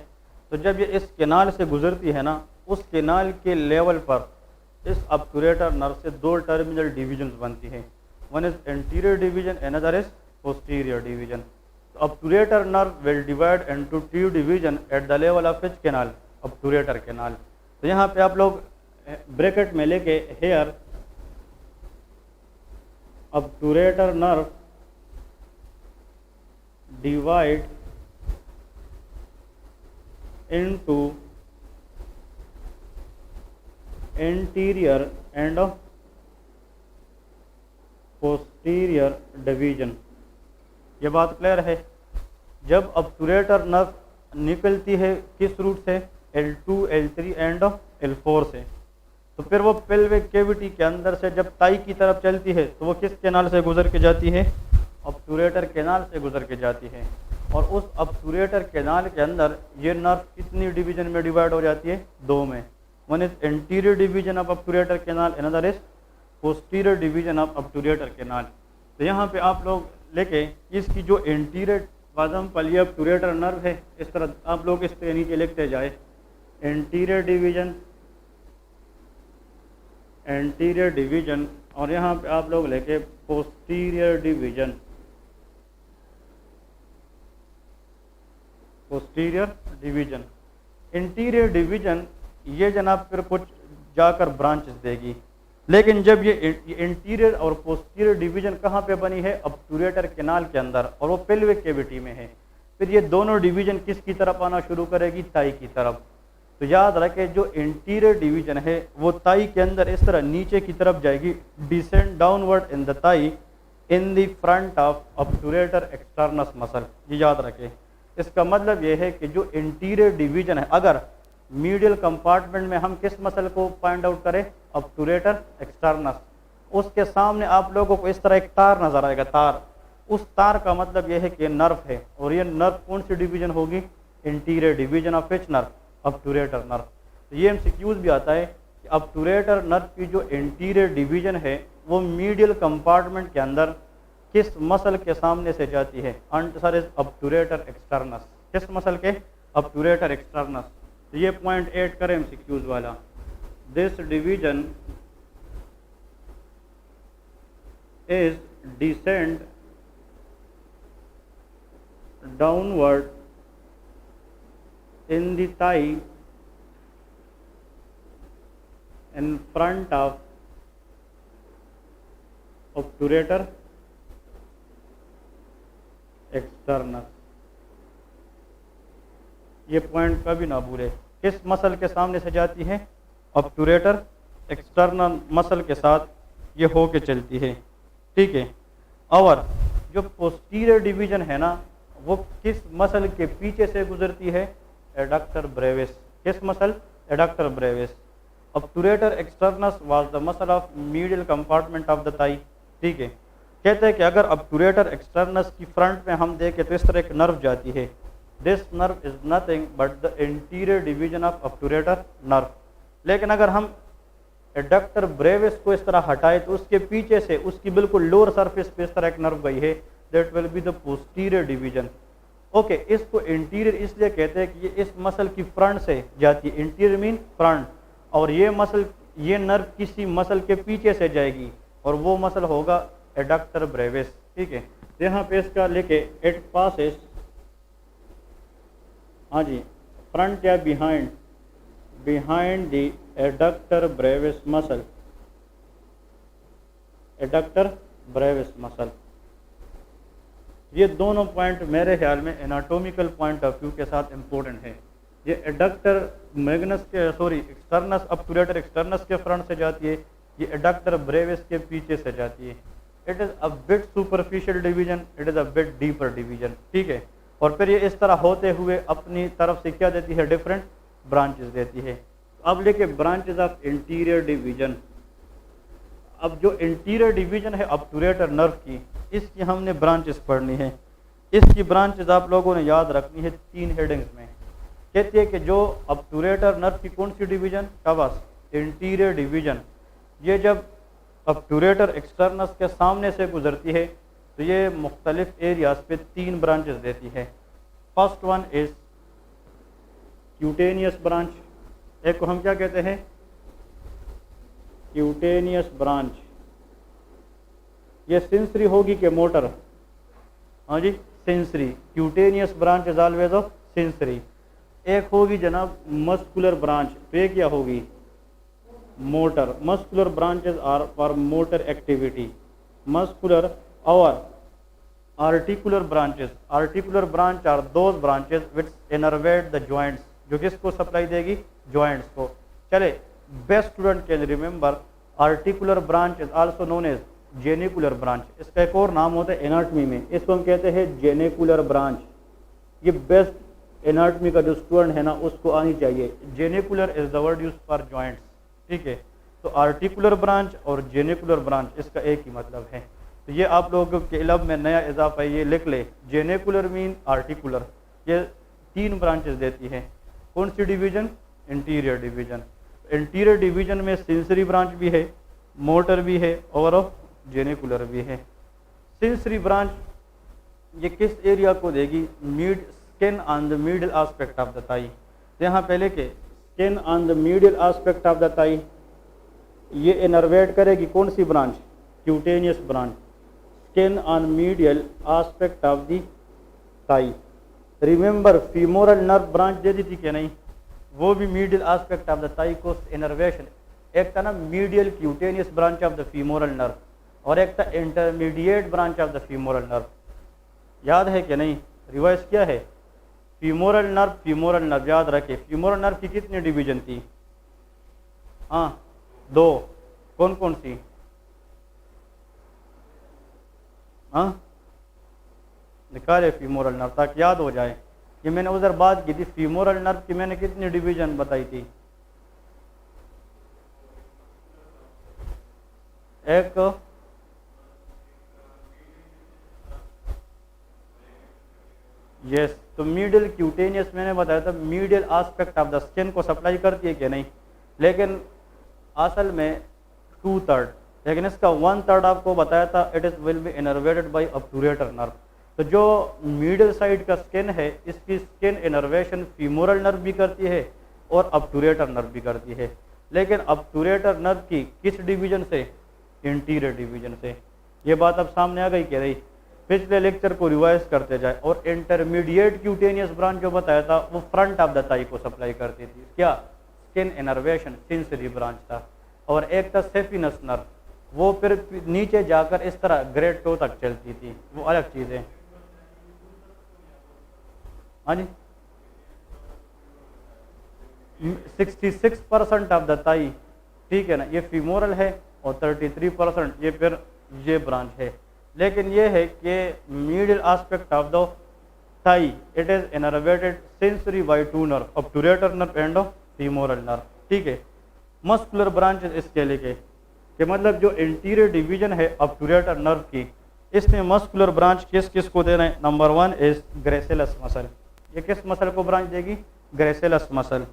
तो जब ये इस कैनाल से गुजरती है ना, उस कैनाल के लेवल पर इस ऑब्टूरेटर नर्व से दो टर्मिनल डिविजन्स बनती हैं, one is anterior division, another is posterior division. Obturator nerve will divide into two division at the level of which canal? Obturator canal. तो यहाँ पे आप लोग ब्रैकेट में लेके here obturator nerve divide into anterior and posterior division. ये बात clear है? जब ऑब्टूरेटर नर्व निकलती है किस रूट से? L2, L3 एंड L4 से, तो फिर वो पेल्विक कैविटी के अंदर से जब ताई की तरफ चलती है तो वो किस कैनाल से गुजर के जाती है? ऑब्टूरेटर कैनाल से गुजर के जाती है। और उस ऑब्टूरेटर कैनाल के अंदर ये नर्व कितनी डिवीजन में डिवाइड हो जाती है? दो में। One is anterior division of obturator canal, another is posterior division of obturator canal. तो यहाँ पे आप लोग लेके इसकी जो एंटीरियर वाजम पल ये ऑब्टूरेटर नर्व है, इस तरह आप लोग इस पे नीचे लिखते जाए एंटीरियर डिवीजन, एंटीरियर डिवीजन, और यहाँ पे आप लोग लेके posterior division, posterior division. Interior division ये जनाब फिर कुछ जाकर ब्रांचेस देगी, लेकिन जब ये इंटीरियर और पोस्टीरियर डिवीजन कहाँ पे बनी है? ऑब्टूरेटर कैनाल के अंदर, और वो पेल्विक कैविटी में है। फिर ये दोनों डिवीजन किसकी तरफ आना शुरू करेगी? ताई की तरफ। तो याद रखें जो इंटीरियर डिवीजन है वो ताई के अंदर इस तरह नीचे की तरफ जाएगी, descend downward in the thigh in the front of obturator externus muscle. ये याद रखें। इसका मतलब ये है कि जो इंटीरियर डिवीजन है, अगर मीडियल कंपार्टमेंट में हम किस मसल को फाइंड आउट करें? ऑब्टूरेटर एक्सटर्नस, उसके सामने आप लोगों को इस तरह एक तार नजर आएगा, तार। उस तार का मतलब यह है कि नर्व है, और ये नर्व कौन सी डिवीजन होगी? Interior division of which nerve? Obturator nerve. तो ये एमसीक्यूज भी आता है कि ऑब्टूरेटर नर्व की जो इंटीरियर डिवीजन है वो मीडियल कंपार्टमेंट के अंदर किस मसल के सामने से जाती है? Answer is obturator externus. किस मसल के? Obturator externus. तो ये पॉइंट ऐड करें एमसीक्यूज वाला। This division is descend downward in the thigh in front of obturator externus। ये पॉइंट कभी ना भूले। किस मसल के सामने से जाती है? ऑब्टूरेटर एक्सटर्नल मसल के साथ ये हो के चलती है, ठीक है। और जो पोस्टीरियर डिवीजन है ना, वो किस मसल के पीछे से गुजरती है? Adductor brevis. किस muscle? Adductor brevis. Obturator externus was the muscle of medial compartment of the thigh, ठीक है। कहते हैं कि अगर ऑब्टूरेटर एक्सटर्नस की फ्रंट में हम देखें तो इस तरह एक नर्व जाती है। This nerve is nothing but the interior division of obturator nerve. लेकिन अगर हम एडक्टर ब्रेविस को इस तरह हटाए तो उसके पीछे से उसकी बिल्कुल लोअर सरफेस पे इस तरह एक नर्व गई है, that will be the posterior division. Okay, इसको इंटीरियर इसलिए कहते हैं कि ये इस मसल की फ्रंट से जाती है, इंटीरियर मीन फ्रंट, और ये मसल, ये नर्व किसी मसल के पीछे से जाएगी और वो मसल होगा एडक्टर ब्रेविस, ठीक है। यहाँ पे इसका लेके इट पासेस, हाँ जी, फ्रंट या behind, behind the adductor brevis muscle, adductor brevis muscle. ये दोनों पॉइंट मेरे ख्याल में एनाटॉमिकल पॉइंट ऑफ व्यू के साथ इम्पोर्टेंट है। ये एडक्टर मैग्नस के एक्सटर्नस ऑब्टूरेटर एक्सटर्नस के फ्रंट से जाती है, ये एडक्टर ब्रेविस के पीछे से जाती है। It is a bit superficial division, it is a bit deeper division, ठीक है। और फिर ये इस तरह होते हुए अपनी तरफ से क्या देती है, डिफरेंट ब्रांचेस देती है। अब लेके ब्रांचेस ऑफ इंटीरियर डिवीजन। अब जो इंटीरियर डिवीजन है ऑब्टूरेटर नर्व की, इसकी हमने ब्रांचेस पढ़नी है। इसकी ब्रांचेस आप लोगों ने याद रखनी है 3 हेडिंग्स में। कहती है कि जो ऑब्टूरेटर नर्व की कौन सी डिवीजन, शाबाश, इंटीरियर डिवीजन। ये जब ऑब्टूरेटर एक्सटर्नस के सामने से गुजरती है तो ये मुख्तलिफ एरियाज पे 3 ब्रांचेस देती है। First one is cutaneous branch, एक को हम क्या कहते हैं, क्यूटेनियस ब्रांच। ये सेंसरी होगी कि मोटर, हाँ जी sensory, cutaneous branch is always of sensory. एक होगी जनाब मस्कुलर ब्रांच, तो ये क्या होगी, motor. Muscular branches are for motor activity. Muscular और articular branches, articular branch are those branches which innervate the joints, जो किसको सप्लाई देगी, जॉइंट्स को। चले, best student can remember articular branch is also known as geniculate branch. इसका एक और नाम होता है एनाटमी में, इसको हम कहते हैं जेनिकुलर ब्रांच। ये बेस्ट एनाटमी का जो स्टूडेंट है ना उसको आनी चाहिए। Genicular is the word use for joints, ठीक है। तो आर्टिकुलर ब्रांच और जेनिकुलर ब्रांच इसका एक ही मतलब है। तो ये आप लोगों के इल्म में नया इजाफा है, ये लिख ले, जेनिकुलर मीन आर्टिकुलर। ये 3 ब्रांचेस देती है। कौन सी division, interior division. Interior division में सेंसरी ब्रांच भी है, मोटर भी है और जेनिकुलर भी है। सेंसरी ब्रांच ये किस एरिया को देगी, mid skin on the middle aspect of the thigh. तो यहाँ पहले के skin on the middle aspect of the thigh, ये इनर्वेट करेगी कौन सी branch, cutaneous branch. Skin on medial aspect of the thigh. Remember femoral nerve branch दे दी थी कि नहीं, वो भी medial aspect of the thigh को इनर्वेशन। एक था ना medial cutaneous branch of the femoral nerve और एक था intermediate branch of the femoral nerve. याद है कि नहीं, रिवाइज किया है। फीमोरल नर्व याद रखे। फीमोरल नर्व की कितनी डिवीजन थी, हाँ 2, कौन कौन सी, हाँ निकाले फीमोरल नर्व ताकि याद हो जाए। ये मैंने उधर बात की थी, फीमोरल नर्व की मैंने कितनी डिवीजन बताई थी, एक यस, तो मीडियल क्यूटेनियस मैंने बताया था, medial aspect of the skin को सप्लाई करती है कि नहीं, लेकिन असल में 2/3, लेकिन इसका 1/3 आपको बताया था, it is will be innervated bye obturator nerve. तो जो मिडिल साइड का स्किन है इसकी स्किन इनर्वेशन फीमोरल नर्व भी करती है और ऑब्टूरेटर नर्व भी करती है। लेकिन ऑब्टूरेटर नर्व की किस डिवीजन से, इंटीरियर डिवीजन से। ये बात अब सामने आ गई कह रही, पिछले लेक्चर को रिवाइज करते जाए। और इंटरमीडिएट क्यूटेनियस ब्रांच जो बताया था वो फ्रंट ऑफ द थाई को सप्लाई करती थी, क्या, स्किन इनर्वेशन, सेंसरी ब्रांच था। और एक था सेफिनस नर्व, वो फिर नीचे जाकर इस तरह ग्रेड टो तक चलती थी, वो अलग चीज़ है। हाँ जी, 66% ऑफ द थाई, ठीक है ना, ये फीमोरल है और 33% ये फिर ये ब्रांच है। लेकिन ये है कि middle aspect of the thigh it is innervated sensory by 2 nerve, obturator nerve and femoral nerve, ठीक है। मस्कुलर ब्रांच इसके लेके कि मतलब जो इंटीरियर डिवीजन है ऑब्टूरेटर नर्व की, इसमें मस्कुलर ब्रांच किस किस को दे रहे हैं, नंबर 1 इज ग्रेसिलस मसल। ये किस मसल को ब्रांच देगी, ग्रेसिलस मसल।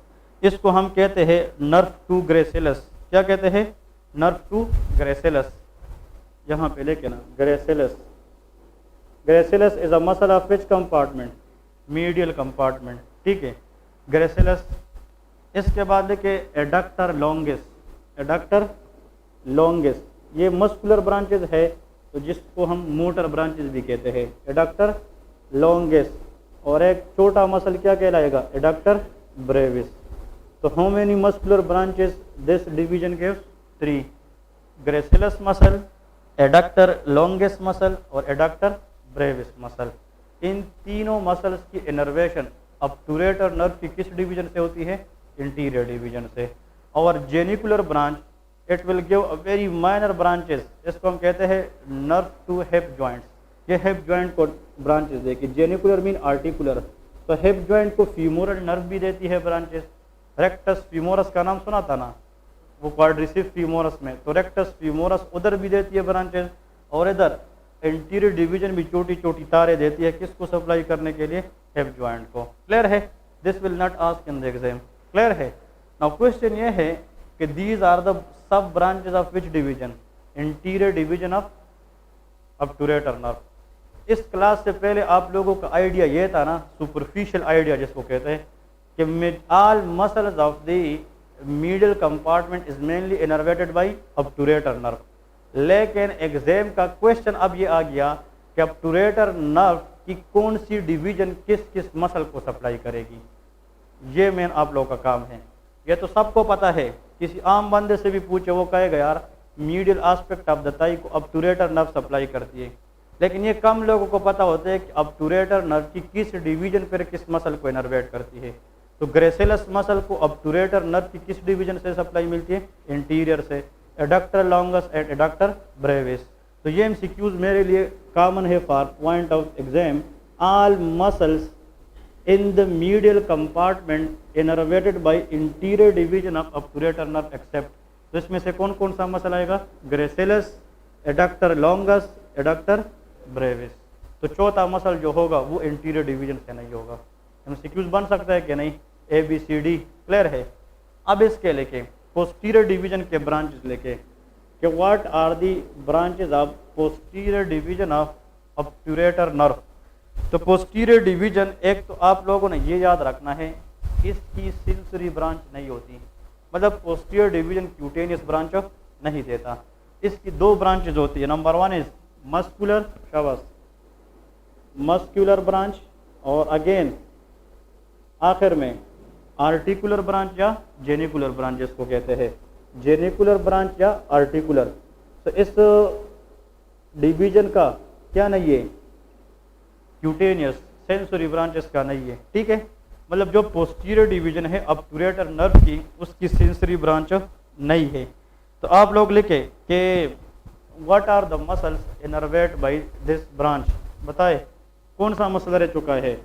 इसको हम कहते हैं नर्व टू ग्रेसिलस। क्या कहते हैं, नर्व टू ग्रेसिलस। यहाँ पे लेके ना, gracilis, gracilis is a muscle of which compartment, medial compartment, ठीक है, ग्रेसिलस। इसके बाद देखे एडक्टर लॉन्गिस, एडक्टर लॉन्गिस, ये मस्कुलर ब्रांचेज है तो जिसको हम मोटर ब्रांचेज भी कहते हैं, एडक्टर लॉन्गिस। और एक छोटा मसल क्या कहलाएगा, एडक्टर ब्रेविस। तो how many muscular branches this division gives, 3, gracilis muscle, adductor longus muscle और एडक्टर ब्रेविस मसल। इन तीनों मसल्स की इनर्वेशन ऑब्टूरेटर नर्व की किस डिवीजन से होती है, इंटीरियर डिवीजन से। और genicular branch it will give a very minor branches, इसको हम कहते हैं नर्व टू हिप जॉइंट्स। ये हिप जॉइंट को ब्रांचेस देगी। जेनिकुलर मीन आर्टिकुलर, तो हिप जॉइंट को फीमोरल नर्व भी देती है ब्रांचेस। रेक्टस फीमोरस का नाम सुना था ना, वो क्वाड्रिसेप्स फीमोरस में, तो रेक्टस फीमोरस उधर भी देती है ब्रांचेस, और इधर एंटीरियर डिवीजन भी छोटी छोटी तारें देती है, किसको सप्लाई करने के लिए, हिप जॉइंट को। क्लियर है? This will not ask in the exam. Clear है? नाउ क्वेश्चन ये है कि these are the sub branches of which division, interior division of obturator nerve. इस क्लास से पहले आप लोगों का आइडिया ये था ना, सुपरफिशियल आइडिया जिसको कहते हैं, कि all muscles of the medial compartment is mainly innervated bye obturator nerve. लेकिन एग्जाम का क्वेश्चन अब ये आ गया कि ऑब्टूरेटर नर्व की कौन सी डिवीजन किस किस मसल को सप्लाई करेगी। ये मेन आप लोगों का काम है। ये तो सबको पता है, किसी आम बंदे से भी पूछे वो कहेगा यार medial aspect of the thigh को ऑब्टूरेटर नर्व सप्लाई करती है। लेकिन ये कम लोगों को पता होता है कि ऑब्टूरेटर नर्व की किस डिवीजन पर किस मसल को इनर्वेट करती है। तो ग्रेसिलस मसल को ऑब्टूरेटर नर्व की किस डिवीजन से सप्लाई मिलती है, इंटीरियर से, adductor longus and adductor brevis. तो ये एमसीक्यूज मेरे लिए कॉमन है for point of exam. All muscles in the medial compartment innervated by interior division of obturator nerve except. तो इसमें से कौन कौन सा मसल आएगा, gracilis, adductor longus, adductor brevis. तो चौथा मसल जो होगा वो इंटीरियर डिवीजन से नहीं होगा। एमसीक्यूज बन सकता है कि नहीं, ABCD। क्लियर है? अब इसके लेके पोस्टीरियर डिवीजन के ब्रांचेस लेके कि what are the branches of posterior division of obturator nerve. तो पोस्टीरियर डिवीजन, एक तो आप लोगों ने ये याद रखना है, इसकी सेंसरी ब्रांच नहीं होती, मतलब पोस्टीरियर डिवीजन क्यूटेनियस ब्रांच नहीं देता। इसकी दो ब्रांचेज होती है। नंबर 1 इज मस्कुलर, शाबाश, मस्कुलर ब्रांच, और अगेन आखिर में आर्टिकुलर ब्रांच या जेनिकुलर ब्रांच जिसको कहते हैं, जेनिकुलर ब्रांच या आर्टिकुलर। तो इस डिवीजन का क्या नहीं है, क्यूटेनियस सेंसरी ब्रांच इसका नहीं है। ठीक है, मतलब जो पोस्टीरियर डिवीजन है ऑब्टूरेटर नर्व की, उसकी सेंसरी ब्रांच नहीं है। तो आप लोग लिखे कि what are the muscles innervate by this branch. बताए कौन सा मसल रह चुका है।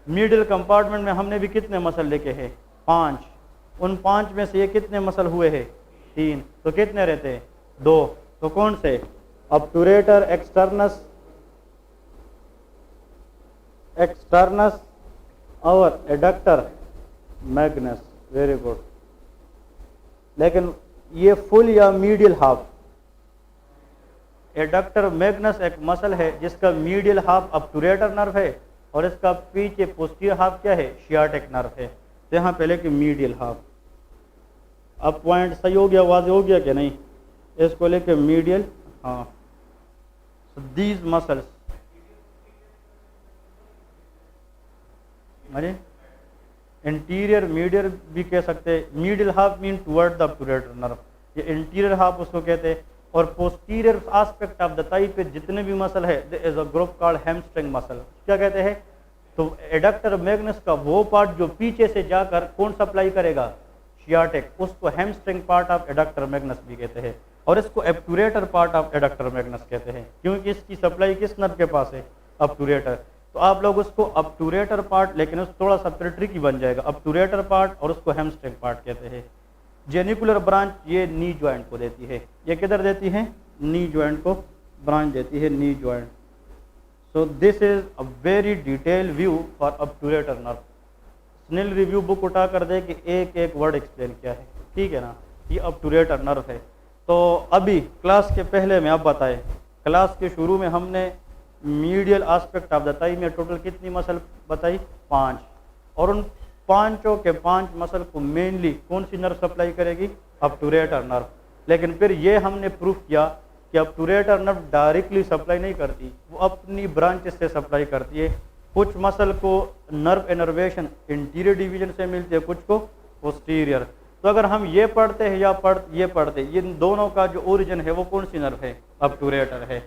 मिडिल कंपार्टमेंट में हमने भी कितने मसल लिखे हैं, 5। उन 5 में से ये कितने मसल हुए हैं, 3। तो कितने रहते हैं, 2। तो कौन से, ऑब्टूरेटर एक्सटर्नस, एक्सटर्नस और एडक्टर मैग्नस। Very good. लेकिन ये फुल या मीडियल हाफ, एडक्टर मैग्नस एक मसल है जिसका मीडियल हाफ ऑब्टूरेटर नर्व है और इसका पीछे पोस्टीरियर हाफ क्या है, शियाटिक नर्व है। तो यहाँ पहले कि मीडियल हाफ। अब पॉइंट सही हो गया, वाज़ेह हो गया कि नहीं, इसको लेके मीडियल, हाँ। सो दीज मसल्स, अरे इंटीरियर मीडियल भी कह सकते हैं। Medial half mean toward the obturator nerve, ये इंटीरियर हाफ उसको कहते हैं। और posterior aspect of the thigh पे जितने भी मसल है, there is a group called hamstring muscle. क्या कहते हैं, तो एडक्टर मैग्नस का वो पार्ट जो पीछे से जाकर कौन सप्लाई करेगा, शियाटिक, उसको hamstring part of adductor Magnus भी कहते हैं। और इसको obturator part of adductor Magnus कहते हैं, क्योंकि इसकी सप्लाई किस नर्व के पास है, ऑब्टूरेटर। तो आप लोग उसको ऑब्टूरेटर पार्ट, लेकिन उस थोड़ा सा ट्रिकी बन जाएगा, ऑब्टूरेटर पार्ट और उसको हैमस्ट्रिंग पार्ट कहते हैं। जेनिकुलर ब्रांच ये नी ज्वाइंट को देती है। ये किधर देती है, नी ज्वाइंट को ब्रांच देती है, knee joint. So this is a very detail view for obturator nerve. Snell review book उठा कर दे कि एक एक वर्ड एक्सप्लेन किया है, ठीक है ना। ये ऑब्टूरेटर नर्व है। तो अभी क्लास के पहले में आप बताएं, क्लास के शुरू में हमने medial aspect of the thigh में टोटल कितनी मसल बताई, 5। और उन 5 के 5 मसल को मेनली कौन सी नर्व सप्लाई करेगी, ऑब्टूरेटर नर्व। लेकिन फिर ये हमने प्रूफ किया कि ऑब्टूरेटर नर्व डायरेक्टली सप्लाई नहीं करती, वो अपनी ब्रांचेस से सप्लाई करती है। कुछ मसल को नर्व इनर्वेशन इंटीरियर डिवीजन से मिलती है, कुछ को पोस्टीरियर। तो अगर हम ये पढ़ते हैं या ये पढ़ते, इन दोनों का जो ओरिजिन है वो कौन सी नर्व है, ऑब्टूरेटर है।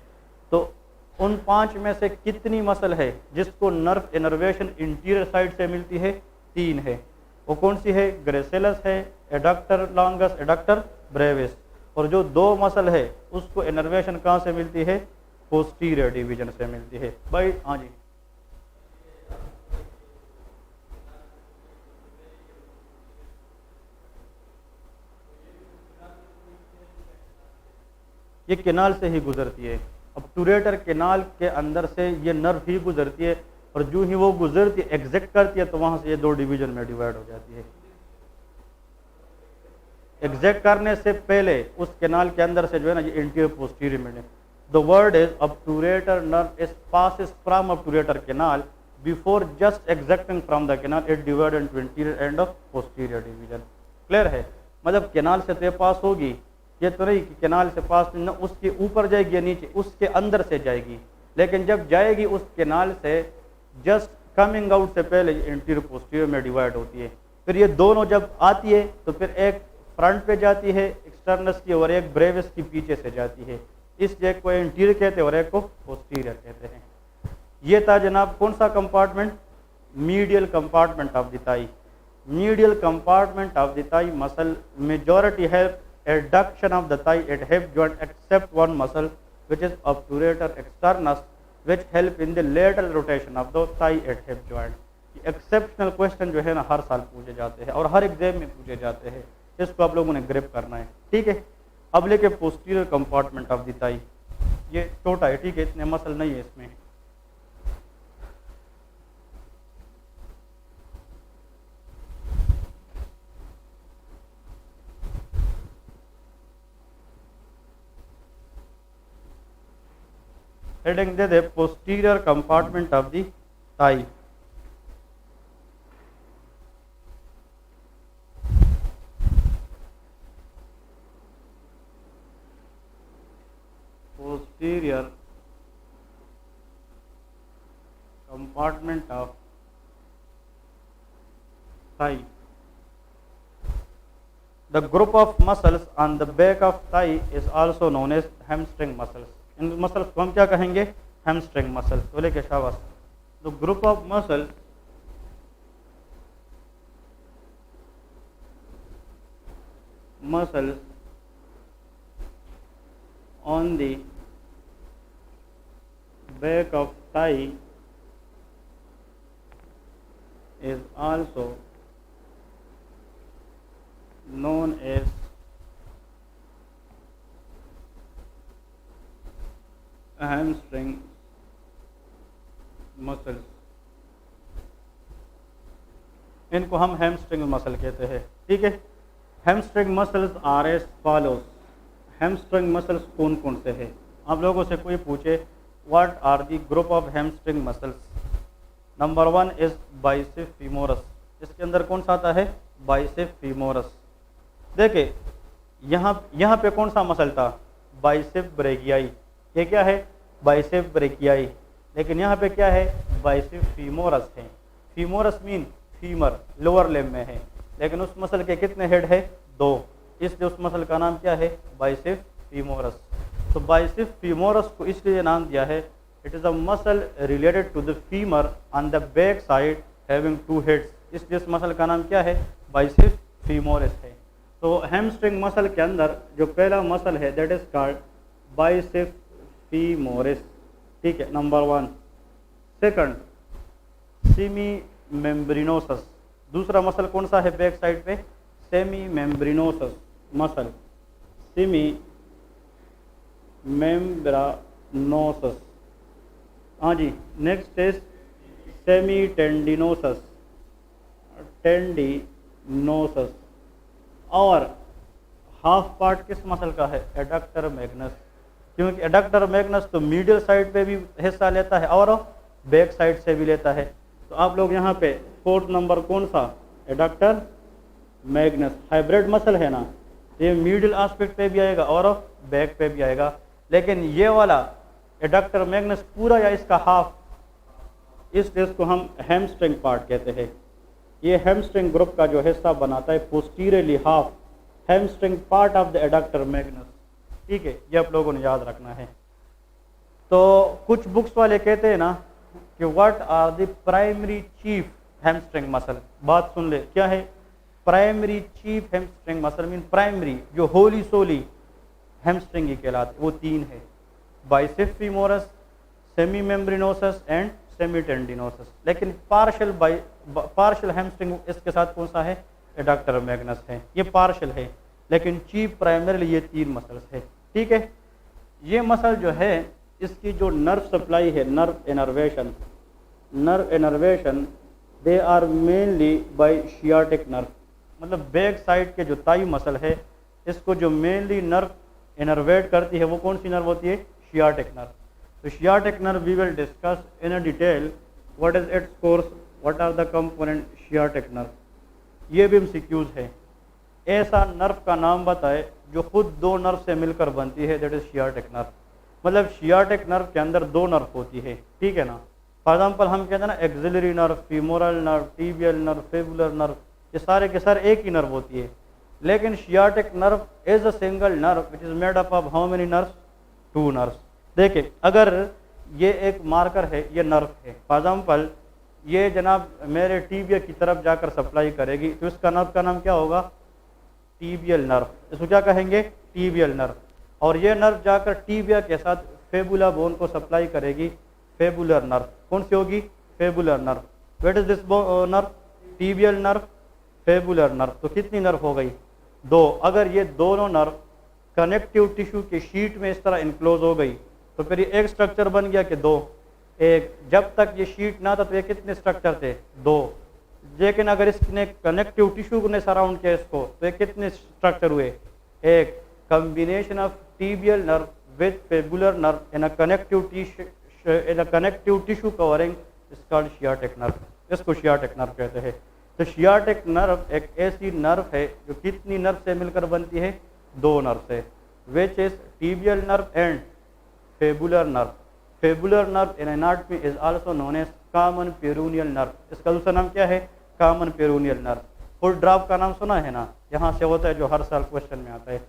तो उन 5 में से कितनी मसल है जिसको नर्व इनर्वेशन इंटीरियर साइड से मिलती है, 3 है। वो कौन सी है? ग्रेसिलस है, एडक्टर लॉन्गस, एडक्टर ब्रेविस। और जो दो मसल है उसको इनर्वेशन कहाँ से मिलती है? पोस्टीरियर डिवीजन से मिलती है भाई। हाँ जी, ये केनाल से ही गुजरती है। अब टूरेटर केनाल के अंदर से ये नर्व ही गुजरती है, और जो ही वो गुजरती है एग्जैक्ट करती है तो वहां से ये दो डिवीजन में डिवाइड हो जाती है। एग्जैक्ट करने से पहले उस केनाल के अंदर से जो है ना, ये इंटीरियर पोस्टीरियर में है। The word is obturator nerve is passes from obturator canal before just exacting from the canal it divided into anterior and of posterior division। Clear है? मतलब केनाल से तो ये पास होगी, ये तो नहीं कि केनाल से पास न उसके ऊपर जाएगी या नीचे, उसके अंदर से जाएगी। लेकिन जब जाएगी उस केनाल से जस्ट कमिंग आउट से पहले इंटीरियर पोस्टीरियर में डिवाइड होती है। फिर ये दोनों जब आती है तो फिर एक फ्रंट पे जाती है एक्सटर्नस की, और एक ब्रेविस की पीछे से जाती है। इस एक को इंटीरियर कहते हैं और एक को पोस्टीरियर कहते हैं। ये था जनाब कौन सा compartment? Medial compartment of the thigh. Medial compartment of the thigh muscle majority help adduction of the thigh at hip joint except one muscle which is obturator externus which help in the lateral rotation of the thigh at hip joint। Exceptional question जो है ना हर साल पूछे जाते हैं और हर exam में पूछे जाते हैं, इसको आप लोगों ने ग्रिप करना है, ठीक है। अब लेके posterior compartment of the thigh, ये छोटा है, ठीक है, इतने मसल नहीं है इसमें। हेडिंग दे दे posterior compartment of the thigh. Posterior compartment of thigh. The group of muscles on the back of thigh is also known as hamstring muscles। In muscles को हम क्या कहेंगे? Hamstring muscle. बोले के शाबाश। तो group of muscle muscles on the back of Thai is also known as hamstring muscles। इनको हम हैमस्ट्रिंग मसल कहते हैं, ठीक है। Hamstring muscles are as follows. Hamstring muscles कौन कौन से हैं? आप लोगों से कोई पूछे what are the group of hamstring muscles, number 1 is bicep femoris. इसके अंदर कौन सा आता है? Bicep femoris. देखिए यहाँ पे कौन सा मसल था? Bicep brachii. ये क्या है? Bicep brachii. लेकिन यहाँ पे क्या है? बाइसेप फीमोरस है। Femoris mean femur, lower limb में है, लेकिन उस मसल के कितने हेड है? 2, इसलिए उस मसल का नाम क्या है? Bicep femoris. तो बाइसेप फीमोरस को इसलिए नाम दिया है, it is a muscle related to the femur on the back side having 2 heads, इसलिए इस मसल का नाम क्या है? बाइसेप फीमोरस है। तो हैमस्ट्रिंग मसल के अंदर जो पहला मसल है दैट इज कॉल्ड बाइसेप फीमोरस, ठीक है, नंबर 1। Second semi मेम्ब्रिनोसस। दूसरा मसल कौन सा है बैक साइड पे? Semi membranosus muscle, semi membranosus. हाँ जी, next is semi tendinosus, tendinosus. और हाफ पार्ट किस मसल का है? एडक्टर मैग्नस, क्योंकि एडक्टर मैग्नस तो मीडियल साइड पे भी हिस्सा लेता है और बैक साइड से भी लेता है। तो आप लोग यहाँ पे 4th नंबर कौन सा? Adductor Magnus. हाइब्रिड मसल है ना, ये मीडियल एस्पेक्ट पे भी आएगा और बैक पे भी आएगा, लेकिन ये वाला एडक्टर मैग्नस पूरा या इसका हाफ, इसको हम हैमस्ट्रिंग पार्ट कहते हैं। ये हैमस्ट्रिंग ग्रुप का जो हिस्सा बनाता है posteriorly half hamstring part of the adductor magnus, ठीक है, ये आप लोगों ने याद रखना है। तो कुछ बुक्स वाले कहते हैं ना कि what are the primary chief hamstring muscle. बात सुन ले, क्या है? Primary chief hamstring muscle mean primary जो होली सोली हैमस्ट्रिंग ही कहलाते, वो 3 है, biceps femoris, semi membranosus and semi tendinosus. लेकिन पार्शियल हैमस्ट्रिंग इसके साथ कौन सा है? एडक्टर मैग्नस है, ये पार्शियल है, लेकिन चीफ प्राइमरी ये 3 मसल्स है। ठीक है, ये मसल जो है इसकी जो नर्व सप्लाई है, nerve innervation they are mainly by sciatic nerve. मतलब बैक साइड के जो ताई मसल है इसको जो मेनली नर्व इनर्वेट करती है वो कौन सी नर्व होती है? Sciatic nerve. तो sciatic nerve we will discuss in a detail what is its course, what are the component sciatic nerve. ये भी एमसीक्यूज है। ऐसा नर्व का नाम बताए जो खुद 2 नर्व से मिलकर बनती है, दैट इज शियाटिक नर्व। मतलब शियाटिक नर्व के अंदर 2 नर्व होती है, ठीक है ना। फॉर एग्जाम्पल हम कहते हैं ना axillary nerve, femoral nerve, tibial nerve, fibular nerve, ये सारे के सारे एक ही नर्व होती है। लेकिन sciatic nerve is a single nerve which is made up of how many nerves? 2 nerves. देखिए, अगर ये एक मार्कर है, ये नर्व है, फॉर एग्जाम्पल ये जनाब मेरे टीबिया की तरफ जाकर सप्लाई करेगी, तो इसका नर्व का नाम क्या होगा? Tibial nerve. इसको क्या कहेंगे? Tibial nerve. और ये नर्व जाकर टीबिया के साथ फेबुला बोन को सप्लाई करेगी, फेबुलर नर्व। कौन सी होगी? Fibular nerve. What is this nerve? Tibial nerve, fibular nerve. तो कितनी नर्व हो गई? 2। अगर ये दोनों नर्व कनेक्टिव टिश्यू के शीट में इस तरह इनक्लोज हो गई तो फिर ये एक स्ट्रक्चर बन गया कि 2? एक। जब तक ये शीट ना था तो ये कितने स्ट्रक्चर थे? 2। लेकिन अगर इसने कनेक्टिव टिश्यू ने सराउंड किया इसको तो ये कितने स्ट्रक्चर हुए? एक। Combination of tibial nerve with fibular nerve in a connective tissue covering is called sciatic nerve. इसको शियाटिक नर्व कहते हैं। तो शियाटिक नर्व एक ऐसी नर्व है जो कितनी नर्व से मिलकर बनती है? 2 नर्व से, which is tibial nerve and fibular nerve. Fibular nerve in anatomy is also known as common peroneal nerve. इसका दूसरा नाम क्या है? Common peroneal nerve. Foot drop का नाम सुना है ना, यहाँ से होता है जो हर साल क्वेश्चन में आता है।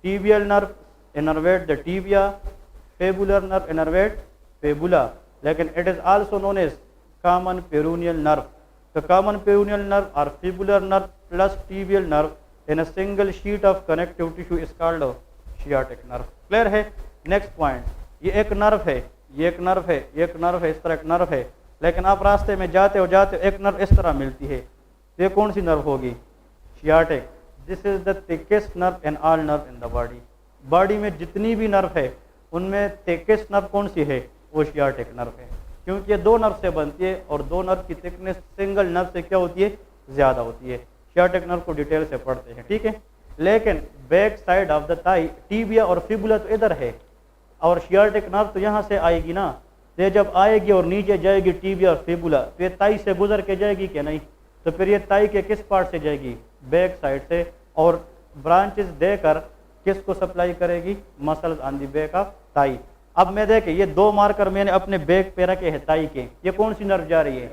Tibial nerve innervate the tibia, fibular nerve innervate fibula, लेकिन it is also known as common peroneal nerve. The common peroneal nerve or fibular nerve plus tibial nerve in a single sheet of connective tissue is called a sciatic nerve. Clear है? Next point, ये एक nerve है, ये एक nerve है, ये एक nerve है, इस तरह एक नर्व है, लेकिन आप रास्ते में जाते हो एक नर्व इस तरह मिलती है, तो ये कौन सी नर्व होगी? Sciatic. This is the thickest nerve in all nerve in the body. Body में जितनी भी नर्व है उनमें thickest नर्व कौन सी है? वो sciatic नर्व है, क्योंकि ये 2 नर्व से बनती है और 2 नर्व की थिकनेस सिंगल नर्व से क्या होती है? ज़्यादा होती है। शियाटिक नर्व को डिटेल से पढ़ते हैं, ठीक है। लेकिन back side of the thigh tibia और फिबुला तो इधर है और शियाटिक नर्व तो यहाँ से आएगी ना। तो ये जब आएगी और नीचे जाएगी टीबिया और फिबुला, तो ये थाई से गुजर के जाएगी क्या? नहीं। तो फिर ये थाई के किस पार्ट से जाएगी? बैक साइड से, और ब्रांचेस देकर किसको सप्लाई करेगी? Muscles on the back of Thai. अब मैं देखे ये 2 मार्कर मैंने अपने बैक पे रखे हैं थाई के, ये कौन सी नर्व जा रही है?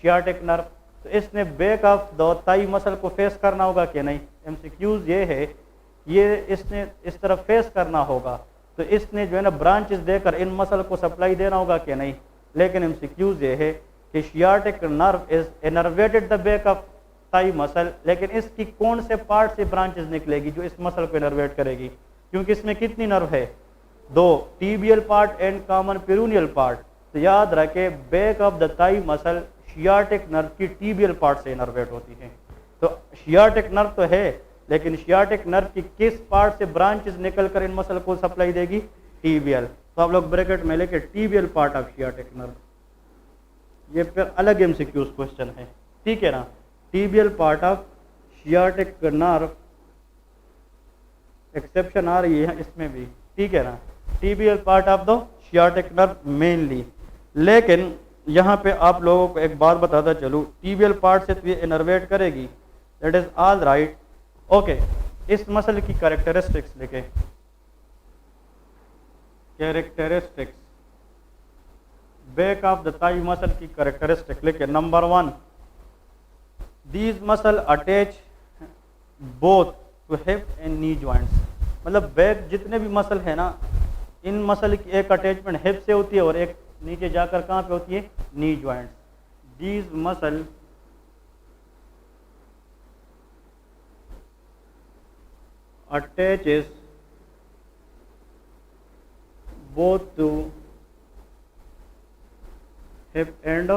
Sciatic nerve. तो इसने back of the thigh muscle को फेस करना होगा कि नहीं? एमसीक्यूज ये है, ये इसने इस तरफ फेस करना होगा, तो इसने जो है ना ब्रांचेस देकर इन मसल को सप्लाई देना होगा कि नहीं? लेकिन एमसीक्यूज ये है कि sciatic nerve is innervated the back of thigh muscle, लेकिन इसकी कौन से पार्ट से ब्रांचेस निकलेगी जो इस मसल को इनर्वेट करेगी? क्योंकि इसमें कितनी नर्व है? 2, tibial part and common peroneal part. तो याद रखे back of the thigh muscle sciatic nerve की टीबियल पार्ट से इनर्वेट होती है। तो शियाटिक नर्व तो है, लेकिन शियाटिक नर्व की किस पार्ट से ब्रांचेस निकलकर इन मसल को सप्लाई देगी? टीबियल। तो आप लोग ब्रैकेट में लेके tibial part of sciatic nerve, ये फिर अलग एमसीक्यूज क्वेश्चन है, ठीक है ना। Tibial part of sciatic nerve, exception आ रही है इसमें भी, ठीक है ना। Tibial part of the sciatic nerve mainly. लेकिन यहाँ पे आप लोगों को एक बात बताता चलूँ, टीबियल पार्ट से तो ये इनर्वेट करेगी, that is all right, okay. इस मसल की कैरेक्टरिस्टिक्स लिखे, characteristics back of the thigh muscle की कैरेक्टरिस्टिक लिखे। Number 1, these muscle attach both to hip and knee joints. मतलब बैक जितने भी मसल है ना, इन मसल की एक अटैचमेंट हिप से होती है और एक नीचे जाकर कहाँ पे होती है? Knee joints. These muscle attaches both to hip and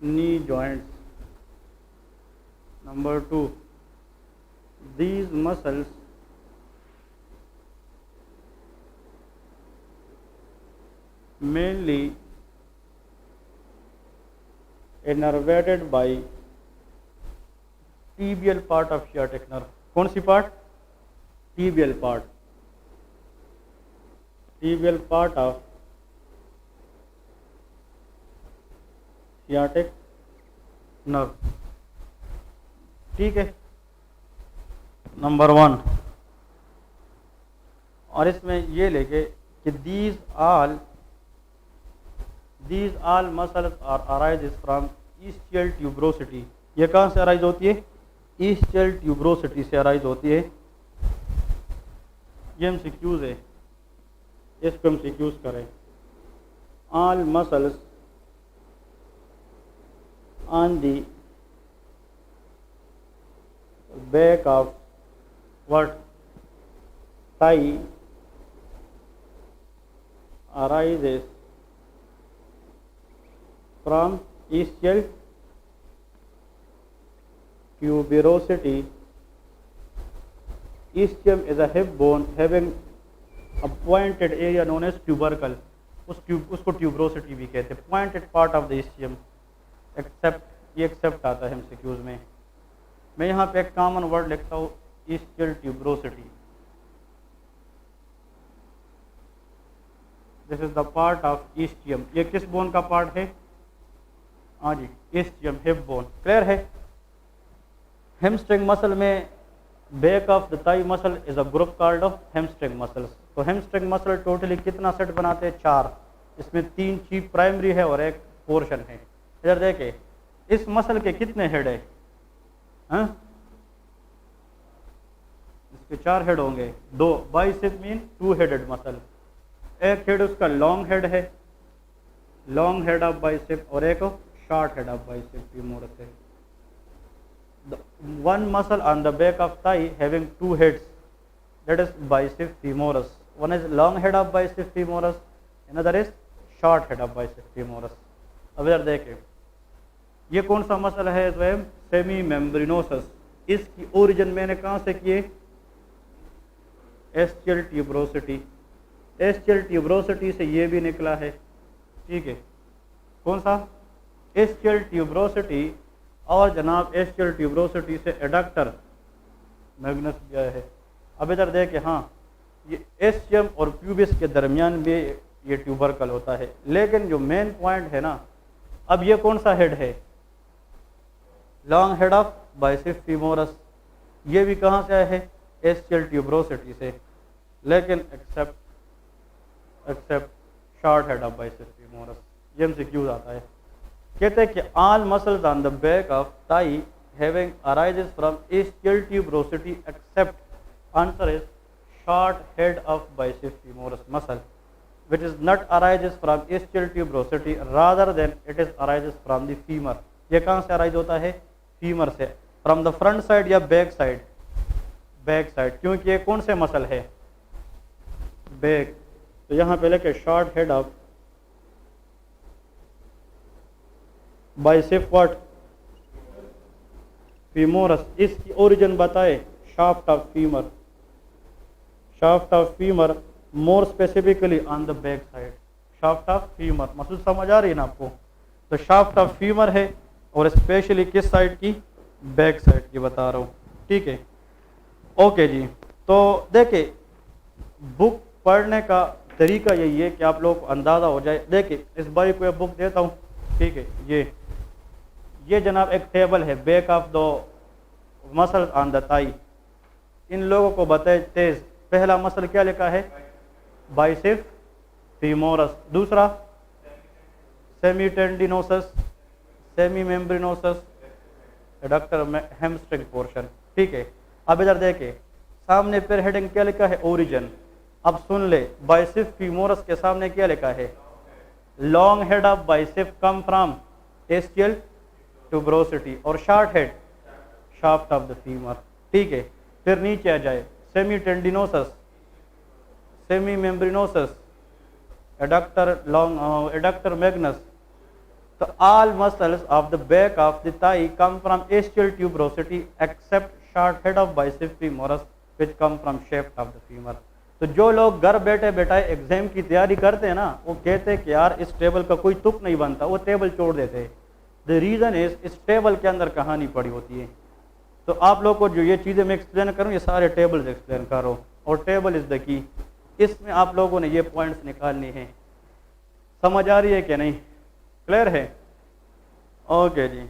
knee joints. Number 2, these muscles mainly innervated by tibial part of sciatic nerve. कौन सी part? Tibial part, tibial part of sciatic nerve. ठीक है, नंबर 1। और इसमें ये लेके कि these all muscles are arises from ischial tuberosity. ये कहाँ से अराइज होती है? ischial tuberosity से अराइज होती है। ये MCQs है, इसको MCQs करें। all muscles on the back of what? Thigh arises from ischial tuberosity. Ischium is a hip bone having a pointed area known as tubercle. उसको tuberosity भी कहते हैं, pointed part of the ischium. Except, ये except आता है MCQs में। मैं यहाँ पे एक कॉमन वर्ड लिखता हूँ, ischial tuberosity. This is the part of ischium. ये किस बोन का पार्ट है? हाँ जी, ischium, हिप बोन। क्लियर है? हेमस्ट्रिंग मसल में back of the thigh muscle is a group called of hamstring muscles. तो हेमस्ट्रिंग मसल टोटली कितना सेट बनाते हैं? 4। इसमें 3 चीफ प्राइमरी है और एक पोर्शन है। इधर देखे, इस मसल के कितने हेड है? हाँ? इसके 4 हेड होंगे। 2 बाइसेप मीन 2 हेडेड मसल। एक हेड उसका लॉन्ग हेड है, लॉन्ग हेड ऑफ बाइसेप, और एक short head of bicep femoris है। One muscle on the back of thigh having 2 heads, that is bicep femoris. One is long head of bicep femoris, another is short head of bicep femoris. अब इधर देखें, ये कौन सा muscle है? स्वयं semi मेम्ब्रेनोसस। इसकी ओरिजिन मैंने कहाँ से किए? एस्चियल ट्यूबरोसिटी। एस्चियल ट्यूबरोसिटी से ये भी निकला है। ठीक है, कौन सा? एस्चियल ट्यूबरोसिटी। और जनाब एस्चियल ट्यूबरोसिटी से एडक्टर मैग्नस गया है। अब इधर देखें, हाँ, ये एस्चियम और प्यूबिस के दरमियान भी ये ट्यूबरकल होता है। लेकिन जो मेन पॉइंट है ना, अब ये कौन सा हेड है? Long head of bicep femoris. ये भी कहाँ से आया है? एस्चियल ट्यूबरोसिटी से। लेकिन except short head of bicep femoris. ये MCQ आता है। कहते हैं कि all muscles on the back of thigh having arises from ischial tuberosity except answer is short head of bicep femoris muscle, which is not arises from ischial tuberosity rather than it is arises from the femur. ये कहाँ से arise होता है? Femur से। From the front side या back side? Back side, क्योंकि ये कौन से मसल है? बैक। तो यहाँ पे लेके short head of bicep what? Femoris. इसकी ओरिजिन बताए? Shaft of femur. Shaft of femur, more specifically on the back side. Shaft of femur, मतलब समझ आ रही है ना आपको? तो शाफ्ट ऑफ फीमर है, और स्पेशली किस साइड की? बैक साइड की बता रहा हूँ। ठीक है, ओके जी। तो देखिए, बुक पढ़ने का तरीका यही है कि आप लोगों को अंदाज़ा हो जाए। देखिए, इस भाई को बुक देता हूँ। ठीक है, ये जनाब एक टेबल है, back of the muscle on the thigh. इन लोगों को बताए तेज। पहला मसल क्या लिखा है? Bicep femoris. दूसरा semi tendinosus, semi membranosus, adductor में हैमस्ट्रिंग पोर्शन। ठीक है, अब इधर देखे, सामने फिर हेडिंग क्या लिखा है? ओरिजिन। अब सुन ले, बाइसेप फीमोरस के सामने क्या लिखा है? Long head of bicep come from ischial tuberosity, और short head shaft of the femur. ठीक है, फिर नीचे आ जाए, semi tendinosus, semi membranosus, adductor magnus. तो all muscles of the back of the thigh come from ischial tuberosity except short head of bicep femoris which come from shaft of the femur। तो जो लोग घर बैठे बैठाए exam की तैयारी करते हैं ना, वो कहते हैं कि यार इस टेबल का कोई तुक नहीं बनता, वो टेबल छोड़ देते हैं। द रीज़न इज इस टेबल के अंदर कहानी पड़ी होती है। तो आप लोग को जो ये चीज़ें मैं एक्सप्लेन करूँ, ये सारे टेबल्स एक्सप्लेन करो, और टेबल इज़ द की। इसमें आप लोगों ने ये पॉइंट्स निकालने हैं। समझ आ रही है कि नहीं? क्लियर है? ओके जी।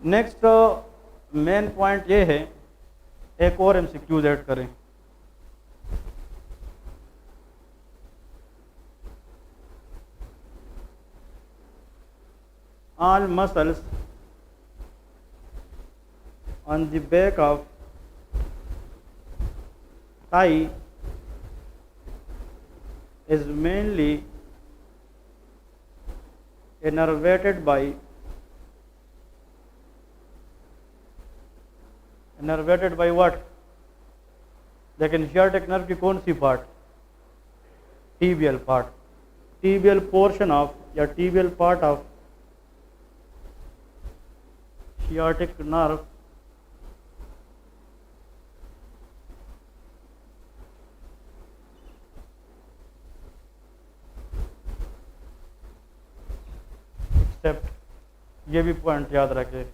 नेक्स्ट मेन पॉइंट ये है, एक और एमसीक्यूज ऐड करें। All muscles on the back of thigh is mainly innervated by what? लेकिन sciatic nerve की कौन सी part? Tibial part, tibial portion of या tibial part of sciatic nerve except, ये भी पॉइंट याद रखे।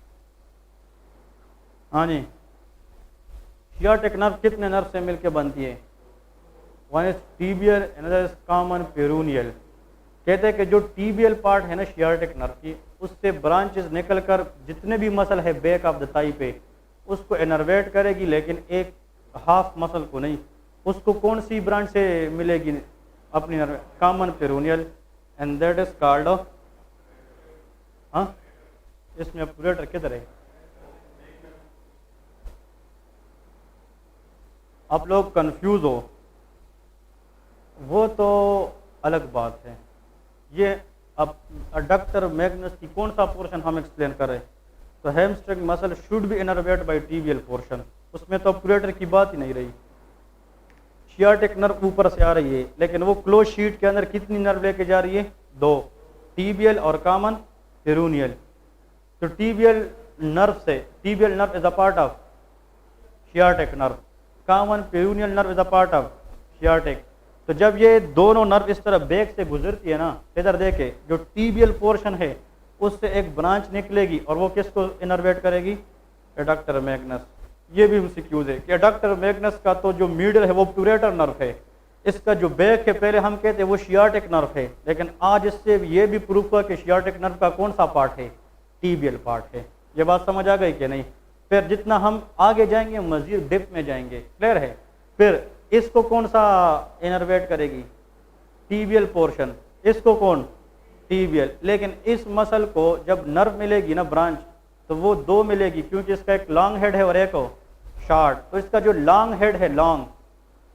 हाँ जी, sciatic nerve कितने नर्व से मिलकर बनती है? One is tibial, another is common peroneal. कहते हैं कि जो टीबियल पार्ट है ना sciatic nerve की, उससे ब्रांचेस निकलकर जितने भी मसल है बैक ऑफ द थाई पे, उसको इनर्वेट करेगी, लेकिन एक हाफ मसल को नहीं। उसको कौन सी ब्रांच से मिलेगी अपनी nerve? Common peroneal, and that is called, हाँ इसमें ऑपरेटर किधर है? आप लोग कंफ्यूज हो, वो तो अलग बात है। ये अब अडक्टर मैग्नस की कौन सा पोर्शन हम एक्सप्लेन कर रहे हैं? तो hamstring muscle should be innervate by tibial portion, उसमें तो ऑपरेटर की बात ही नहीं रही। sciatic नर्व ऊपर से आ रही है, लेकिन वो क्लोज शीट के अंदर कितनी नर्व लेके जा रही है? दो, टीबियल और कॉमन पेरोनियल। तो टीबियल नर्व से, tibial nerve is a part of sciatic nerve, common peroneal nerve is a part of sciatic। तो जब ये दोनों नर्व इस तरह बैक से गुजरती है ना, इधर देखे, जो टीबियल पोर्शन है उससे एक ब्रांच निकलेगी और वो किसको इनर्वेट करेगी? Adductor Magnus. ये भी एमसीक्यूज है कि एडक्टर मैग्नस का तो जो मिडल है वो प्यूरेटर नर्व है, इसका जो बैक है पहले हम कहते हैं वो sciatic नर्व है, लेकिन आज इससे ये भी प्रूफ हुआ कि sciatic नर्व का कौन सा पार्ट है? टीबियल पार्ट है। ये बात समझ आ गई कि नहीं? फिर जितना हम आगे जाएंगे मजीद डिप में जाएंगे। क्लियर है? फिर इसको कौन सा इनर्वेट करेगी? Tibial portion. इसको कौन? टीबियल। लेकिन इस मसल को जब नर्व मिलेगी ना ब्रांच, तो वो दो मिलेगी, क्योंकि इसका एक लॉन्ग हेड है और एक शार्ट। तो इसका जो लॉन्ग हेड है, लॉन्ग,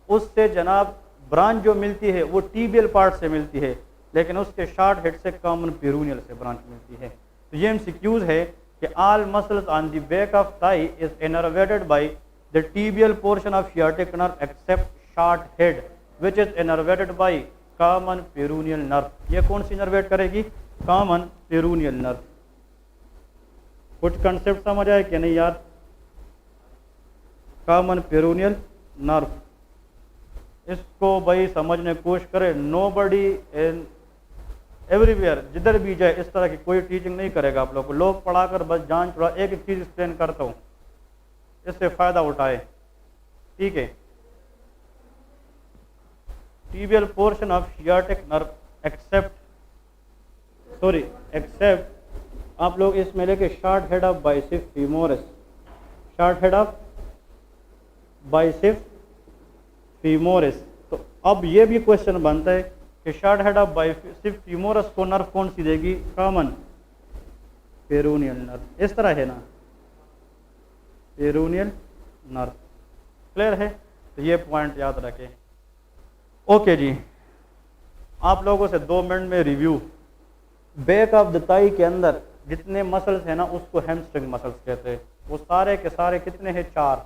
उससे जनाब ब्रांच जो मिलती है वो टीबियल पार्ट से मिलती है, लेकिन उसके शार्ट हेड से कॉमन पेरोनियल से ब्रांच मिलती है। तो ये एमसीक्यूज है कि all muscles on the back of thigh is innervated by the tibial portion of sciatic nerve except short head which is innervated by common peroneal nerve. ये कौन सी इनर्वेट करेगी? Common peroneal nerve. कुछ concept समझ आए कि नहीं यार? कॉमन पेरोनियल नर्व, इसको भाई समझने की कोशिश करे। नोबडी इन एवरीवेयर, जिधर भी जाए इस तरह की कोई टीचिंग नहीं करेगा आप लोग को। लोग पढ़ाकर बस जान छुड़ा, एक एक चीज एक्सप्लेन करता हूँ, इससे फायदा उठाए। ठीक है? Tibial portion of sciatic nerve except आप लोग इसमें लेके short head of bicep femoris, short head of bicep femoris. तो अब ये भी क्वेश्चन बनता है कि short head of bicep femoris को नर्व कौन सी देगी? Common peroneal nerve. इस तरह है ना, पेरोनियल नर्व। क्लियर है? तो ये पॉइंट याद रखें। ओके जी, आप लोगों से 2 मिनट में review. Back of the thigh के अंदर जितने मसल्स हैं ना, उसको हैमस्ट्रिंग मसल्स कहते हैं। वो सारे के सारे कितने हैं? 4।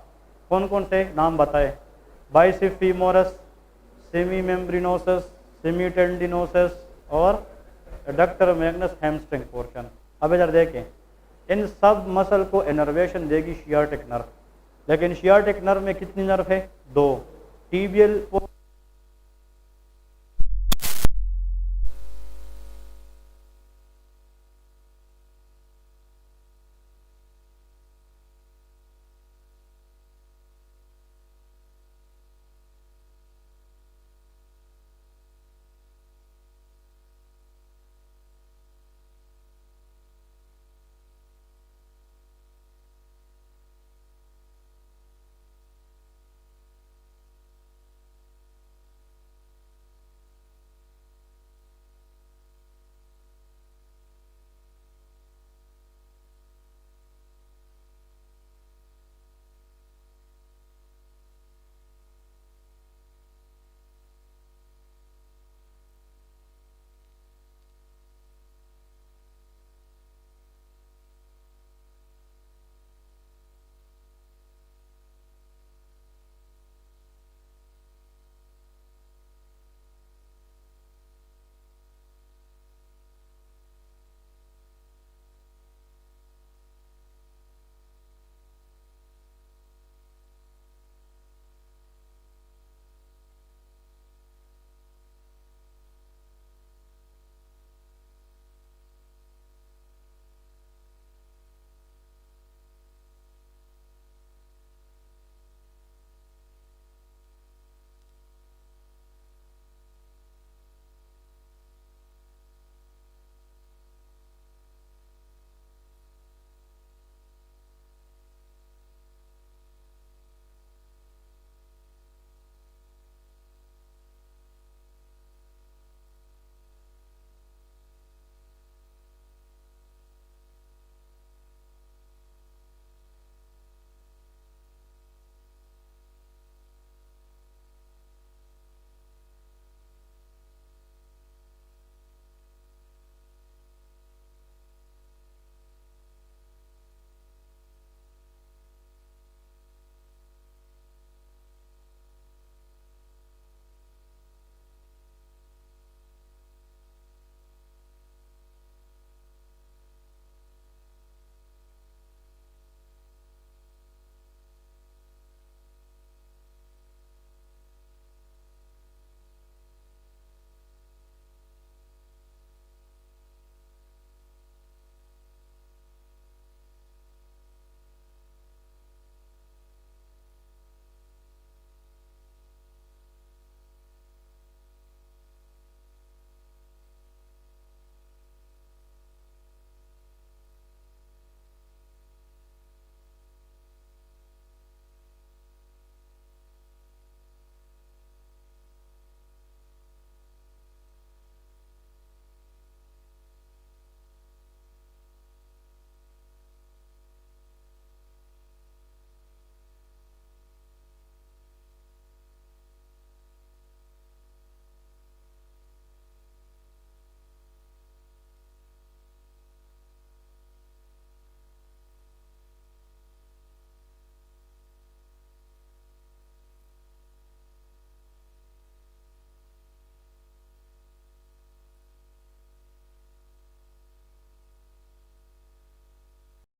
कौन कौन से? नाम बताए। बाइसेप्स फीमोरस, सेमी मेम्ब्रेनोसस, सेमी टेंडिनोसस और एडक्टर मैग्नस हैमस्ट्रिंग पोर्शन। अब इधर देखें, इन सब मसल को इनर्वेशन देगी शियाटिक नर्व, लेकिन शियाटिक नर्व में कितनी नर्व है? 2। टीबियल